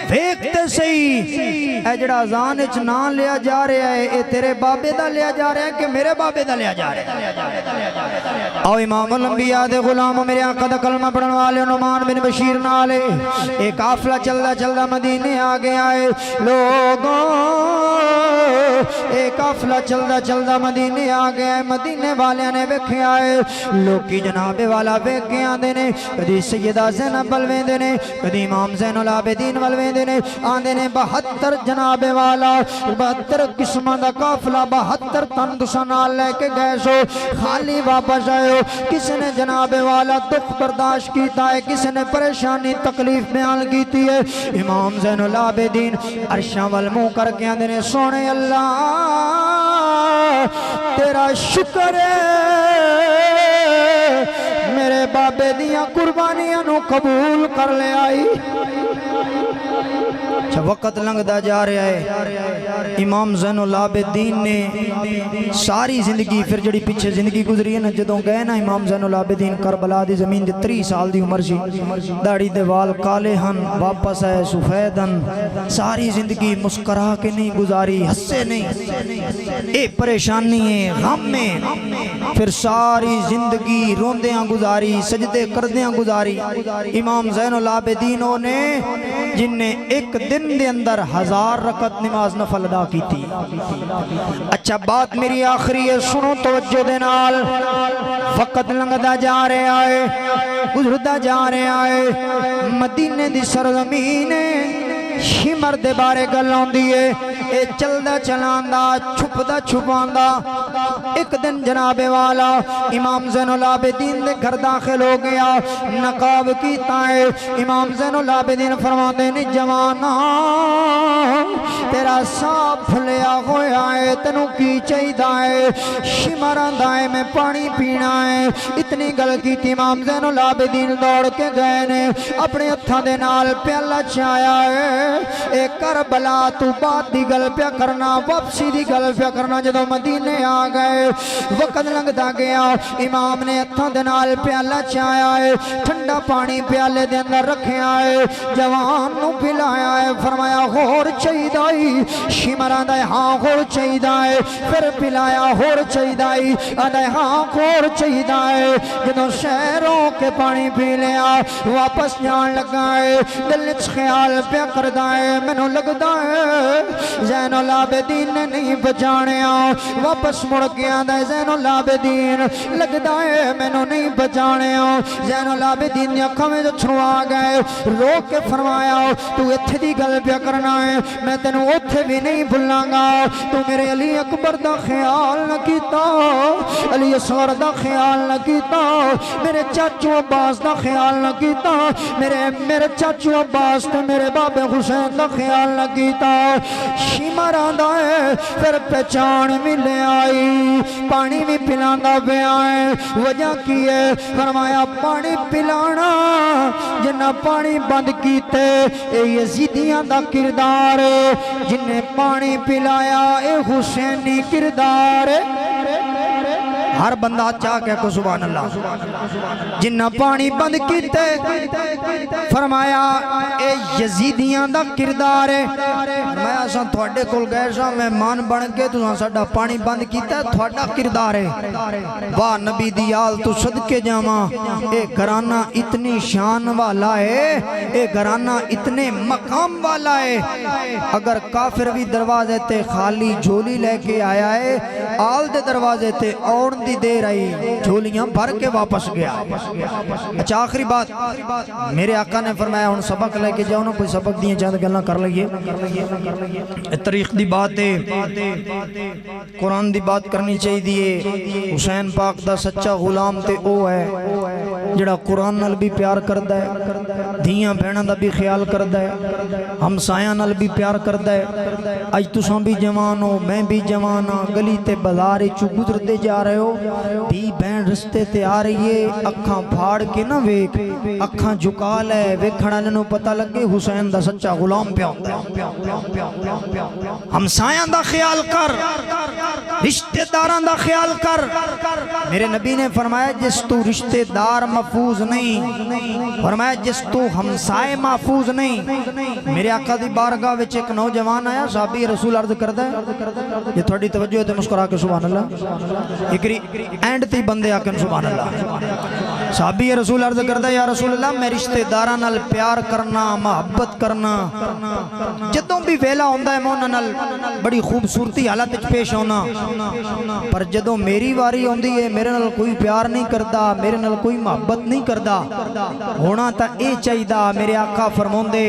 Speaker 1: دیکھتے صحیح اے جڑا اذان اچ نام لیا جا رہا ہے اے تیرے بابے دا لیا جا رہا ہے کہ میرے بابے دا لیا جا رہا ہے او امام الانبیاء دے غلام میرے آقا دا کلمہ پڑھن والے نعمان بن بشیر نالے ایک قافلہ چلدا مدینے آگے آئے لوگوں ایک قافلہ چلدا مدینے آگے آئے مدینے والے نے ویکھے آئے لوکی جناب والا ویکھے آندے نے کدی سیدہ زینب بلویندے نے کدی امام زین العابدین بلویندے نے آندے نے 72 جناب والا 72 قسمہ دا قافلہ 72 تن تساں نال لے کے گئے سو خالی واپس آئے ہو کسی نے جناب والا دکھ برداشت کیتا ہے کسی نے پریشانی تکلیف بیان کیتی ہے امام زین العابدین عرشاں والمو کر کے آندے نے سونے اللہ تیرا شکر ہے میرے بابے دیاں قربانیاں نو قبول کر لے آئی وقت لنگدا جا رہا ہے امام زین العابدین نے ساری زندگی پھر جڑی پیچھے زندگی گزری ہے نا جدوں گئے نا امام زین العابدین کربلا دی زمین دی 30 سال دی عمر سی داڑھی دے وال کالے ہن واپس آئے سفیدن ساری زندگی مسکرا کے نہیں گزاری ہسے نہیں اے پریشانی ہے غم میں پھر ساری زندگی روندیاں گزاری سجدے کردیاں گزاری امام زین العابدین نے جن نے ایک دن دے اندر 1000 رکعت نماز نفل ادا کی تھی اچھا بات میری آخری ہے سنو توجہ دے نال وقت لنگدا جا رہے آئے گزردا جا رہے آئے مدینے دی سرزمین شمر دے بارے گلوں دیئے اے چلدا چلاندا چھپدا چھپاندا ایک دن جناب والا امام زین العابدین دے گھر داخل ہو گیا نقاب کیتا ہے امام زین العابدین فرماتے نے جوانا تیرا سا پھلیا ہویا ہے تنو کی چاہیدا ہے شمران دائے میں پانی پینا ہے اتنی گل کی تھی امام زین العابدین دوڑ کے گئے نے اپنے ہتھاں دے نال پیالہ چایا ہے اے کربلا تو بات دی گل گل پیا کرنا واپسی دی گل پیا کرنا جدوں مدینے آ گئے وقت لنگدا گیا امام نے ہتھاں دے نال پیالہ چایا ہے ٹھنڈا پانی پیالے دے اندر رکھیا ہے جوان نو پلایا ہے فرمایا ہور چاہیے شمر آندا ہے ہاں ہور چاہیے پھر پلایا ہور چاہیے آندا ہے ہاں ہور چاہیے جدوں شہروں کے پانی پی لیا واپس جان لگا ہے دل وچ خیال پیا کردا ہے مینوں لگدا ہے زین العابدین نے نہیں بچانیا واپس مڑ کے آندا ہے زین العابدین لگدا ہے مینوں نہیں بچانیا زین العابدین دی اکھاں وچ اچھرو آ گئے رو کے فرمایا تو ایتھے دی گل پیا کرنا ہے میں تینوں اوتھے بھی نہیں بھلاں گا تو میرے علی اکبر دا خیال نہ کیتا علی اصغر دا خیال نہ کیتا میرے چاچو عباس دا خیال نہ کیتا میرے چاچو عباس تے میرے بابے حسین دا خیال نہ کیتا شمر آندا ہے پھر پہچان ملے آئی پانی بھی پلاندا پیا ہے وجہ کی ہے فرمایا پانی پلانا جنہ پانی بند کیتے اے یزیدیاں دا کردار ہے جنہیں پانی پلایا اے حسینی کردار ہے ہر بندہ چاہ کے کو سبحان اللہ جنہ پانی بند کیتے فرمایا اے یزیدیاں دا کردار ہے میں اساں تھوڑے کول گئے ساں مہمان بن کے تساں ساڈا پانی بند کیتا ہے تھوڑا کردار ہے واہ نبی دی آل تو صدقے جاواں اے گھرانہ اتنی شان والا ہے اے گھرانہ اتنے مقام والا ہے اگر کافر بھی دروازے تے خالی جھولی لے کے آیا ہے آل دے دروازے تے اور دی دیر آئی جھولیاں بھر کے واپس گیا اچھا آخری بات میرے آقا نے فرمایا ہن سبق لے کے جاؤ نا کوئی سبق دیئے چاند گلنا کر لئیے تاریخ دی بات ہے قرآن دی بات کرنی چاہی دیئے حسین پاک دا سچا غلام تے او ہے جڑا قرآن نال بھی پیار کردا ہے دھیاں بہناں دا بھی خیال کردا ہے ہمسایاں نال بھی پیار کردا ہے اج تساں بھی جوان ہو میں بھی جوان ہاں گلی تے بازار چوں گزردے جا رہے ہو بھی بہن رستے تے آ رہی ہے اکھاں پھاڑ کے نہ ویکھ اکھاں جھکا لے ویکھن والے نوں پتہ لگے حسین دا سچا غلام پیا ہوندا ہے ہمسایاں دا خیال کر رشتہ داراں دا خیال کر میرے نبی نے فرمایا جس تو رشتہ دار محفوظ نہیں فرمایا جس تو ہمسائے محفوظ نہیں میرے آقا دی بارگاہ وچ ایک نوجوان آیا صحابی رسول عرض کردا ہے یہ تھوڑی توجہ ہے تے مسکرا کے سبحان اللہ ایکری اینڈ تے بندے آکن سبحان اللہ صحابی رسول عرض کردا یا رسول اللہ میں رشتہ داراں نال پیار کرنا محبت کرنا جدوں بھی ویلا ہوندا ہے میں انہاں نال بڑی خوبصورتی حالت وچ پیش ہونا پر جدوں میری واری ہوندی ہے میرے نال کوئی پیار نہیں کردا میرے نال کوئی محبت نہیں کردا ہونا تا اے چاہیدا میرے آقا فرماوندے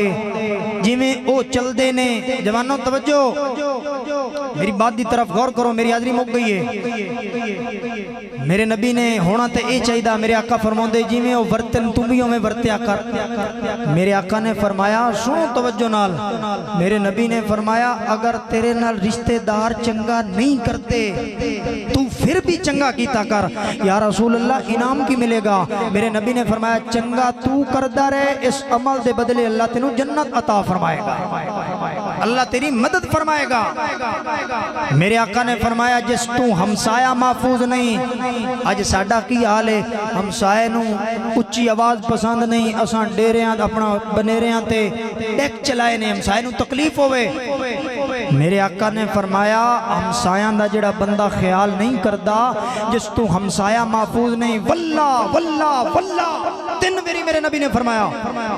Speaker 1: جویں او چلدے نے جوانوں توجہ میری بات دی طرف غور کرو میری حاضری مک گئی ہے میرے نبی نے ہونا تے اے چاہیدہ میرے آقا فرماندے جی میں او ورتن تم بھی ہمیں ورتیا کر میرے آقا نے فرمایا سنو توجہ نال میرے نبی نے فرمایا اگر تیرے نال رشتہ دار چنگا نہیں کرتے تو پھر بھی چنگا کیتا کر یا رسول اللہ انعام کی ملے گا میرے نبی نے فرمایا چنگا تو کردہ رہے اس عمل دے بدلے اللہ تینوں جنت عطا فرمائے گا اللہ تیری مدد فرمائے گا میرے آقا نے فرمایا جس تو ہمسایہ محفوظ نہیں آج ساڈا کی حال ہے ہمسائے نو اچھی آواز پسند نہیں اساں ڈیریاں اپنا بنیریاں تے ڈیک چلائے نے ہمسائے نو تکلیف ہوئے میرے آقا نے فرمایا ہمسایاں دا جڑا بندہ خیال نہیں کردا جس تو ہمسایہ محفوظ نہیں واللہ واللہ واللہ تین میرے نبی نے فرمایا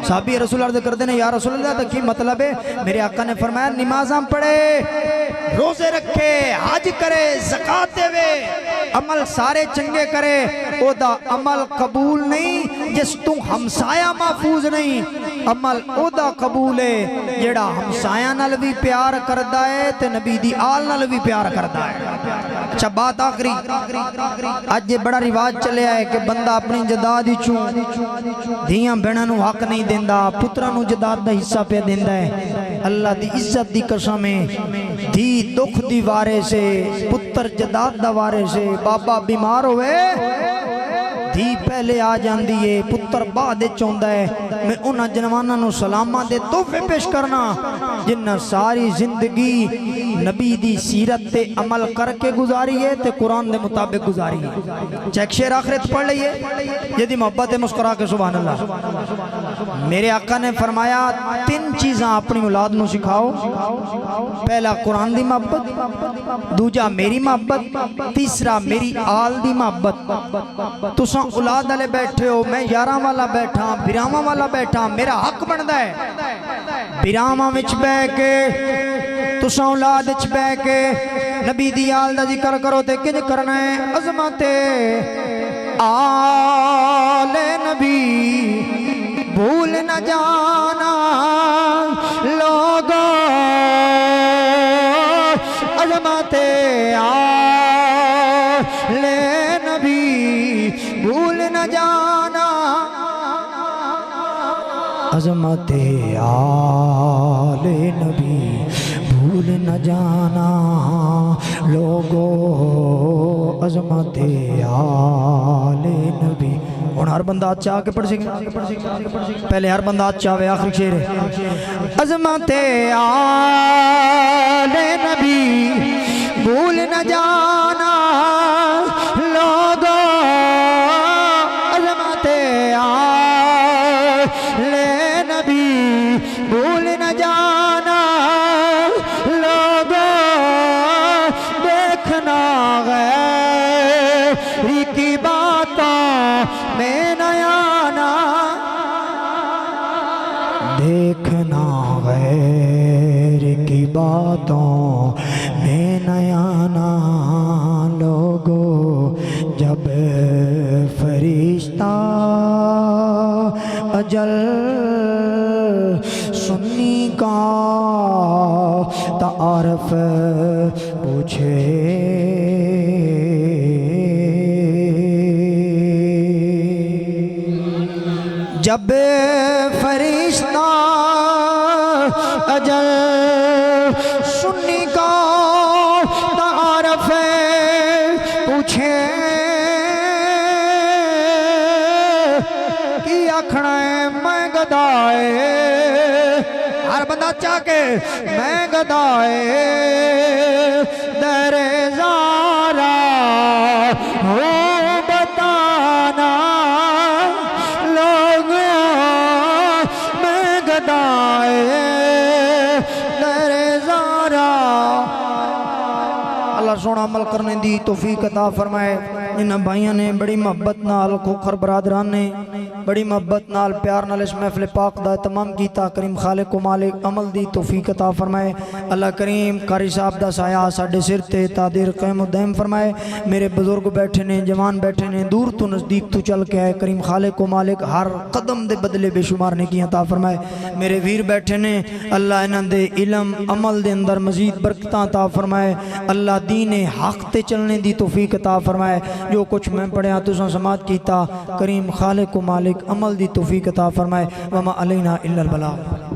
Speaker 1: صحابی رسول عرض کردے نے یا رسول اللہ تا کی مطلب ہے میرے آقا نے فرمایا نمازاں پڑھے روزے رکھے حج کرے زکاة دے وے عمل سارے چنگے کرے او دا عمل قبول نہیں جس تو ہمسایہ محفوظ نہیں عمل او دا قبول ہے جڑا ہمسایہ نال بھی پیار کردا ہے تے نبی دی آل نال بھی پیار کردا ہے اچھا بات آخری آج یہ بڑا رواج چلے آئے کہ بندہ اپنی جداد ہی چون دھیاں بہناں نو حق نہیں دیندا پتراں نو جداد دا حصہ پہ دیندا ہے اللہ دی عزت دی قسم ہے دھی دکھ دی وارے سے پتر جداد دا وارے سے بابا بیمار ہوئے دھی پہلے آ جاندی ہے پتر بعد چوندا ہے میں انہاں جنواناں نو سلاماں دے تحفے پیش کرنا جنہ ساری زندگی نبی دی سیرت تے عمل کر کے گزاری ہے تے قرآن دے مطابق گزاری ہے. چیک شیر آخرت پڑھ لئیے یہ دی محبت ہے. مسکرا کے سبحان اللہ. میرے آقا نے فرمایا 3 چیزاں اپنی اولاد نو سکھاؤ. پہلا قرآن دی محبت, دوجا میری محبت, تیسرا میری آل دی محبت. تساں اولاد والے بیٹھے ہو, میں یاراں والا بیٹھا, براواں والا بیٹھا, میرا حق بندا ہے براواں وچ بہ کے تساں اولاد وچ بہ کے نبی دی آل دا ذکر کرو تے کنج کرنا ہے. عظمت آل نبی بھول نہ جانا لوگوں, عظمت آل نبی بھول نہ جانا, عظمت آل نبی بھول نہ جانا لوگو, عظمت آل نبی. اور ہر بندہ چاہ کے پڑھ سکے, پہلے ہر بندہ چاہے, آخری شیر ہے. عظمت آل نبی بھول نہ جانا لوگو, عظمت آل نبی بھول نہ جانا لوگو, دیکھنا غیری کی باتوں میں نہ آنا, دیکھنا غیر کی باتوں میں نہ آنا لوگو, جب فرشتہ اجل سنی کا تعارف پوچھے, جب فرشتہ اجل سنی کا تعارف پوچھے, کی آکھنا ہے میں گدائے, ہر بندہ چاہ کے میں گدائے در زارا ہوں بتانا لوگوں, میں گدائے در زارا. اللہ سونا عمل کرنے دی توفیق عطا فرمائے. انہاں بھائیاں نے بڑی محبت نال کھوکھر برادران نے بڑی محبت نال پیار نال اس محفل پاک دا تمام کیتا. کریم خالق و مالک عمل دی توفیق عطا فرمائے. اللہ کریم قاری صاحب دا سایہ ساڈے سر تے تادیر قائم و دائم فرمائے. میرے بزرگ بیٹھے نے, جوان بیٹھے نے, دور تو نزدیک تو چل کے آئے. کریم خالق و مالک ہر قدم دے بدلے بے شمار نیکیاں عطا فرمائے. میرے ویر بیٹھے نے, اللہ انہاں دے علم عمل دے اندر مزید برکتاں عطا فرمائے. اللہ دین حق تے چلنے دی توفیق عطا فرمائے. جو کچھ میں پڑھیا تساں سماعت کیتا, کریم خالق و مالک عمل دی توفیق عطا فرمائے. وما علینا الا البلاغ.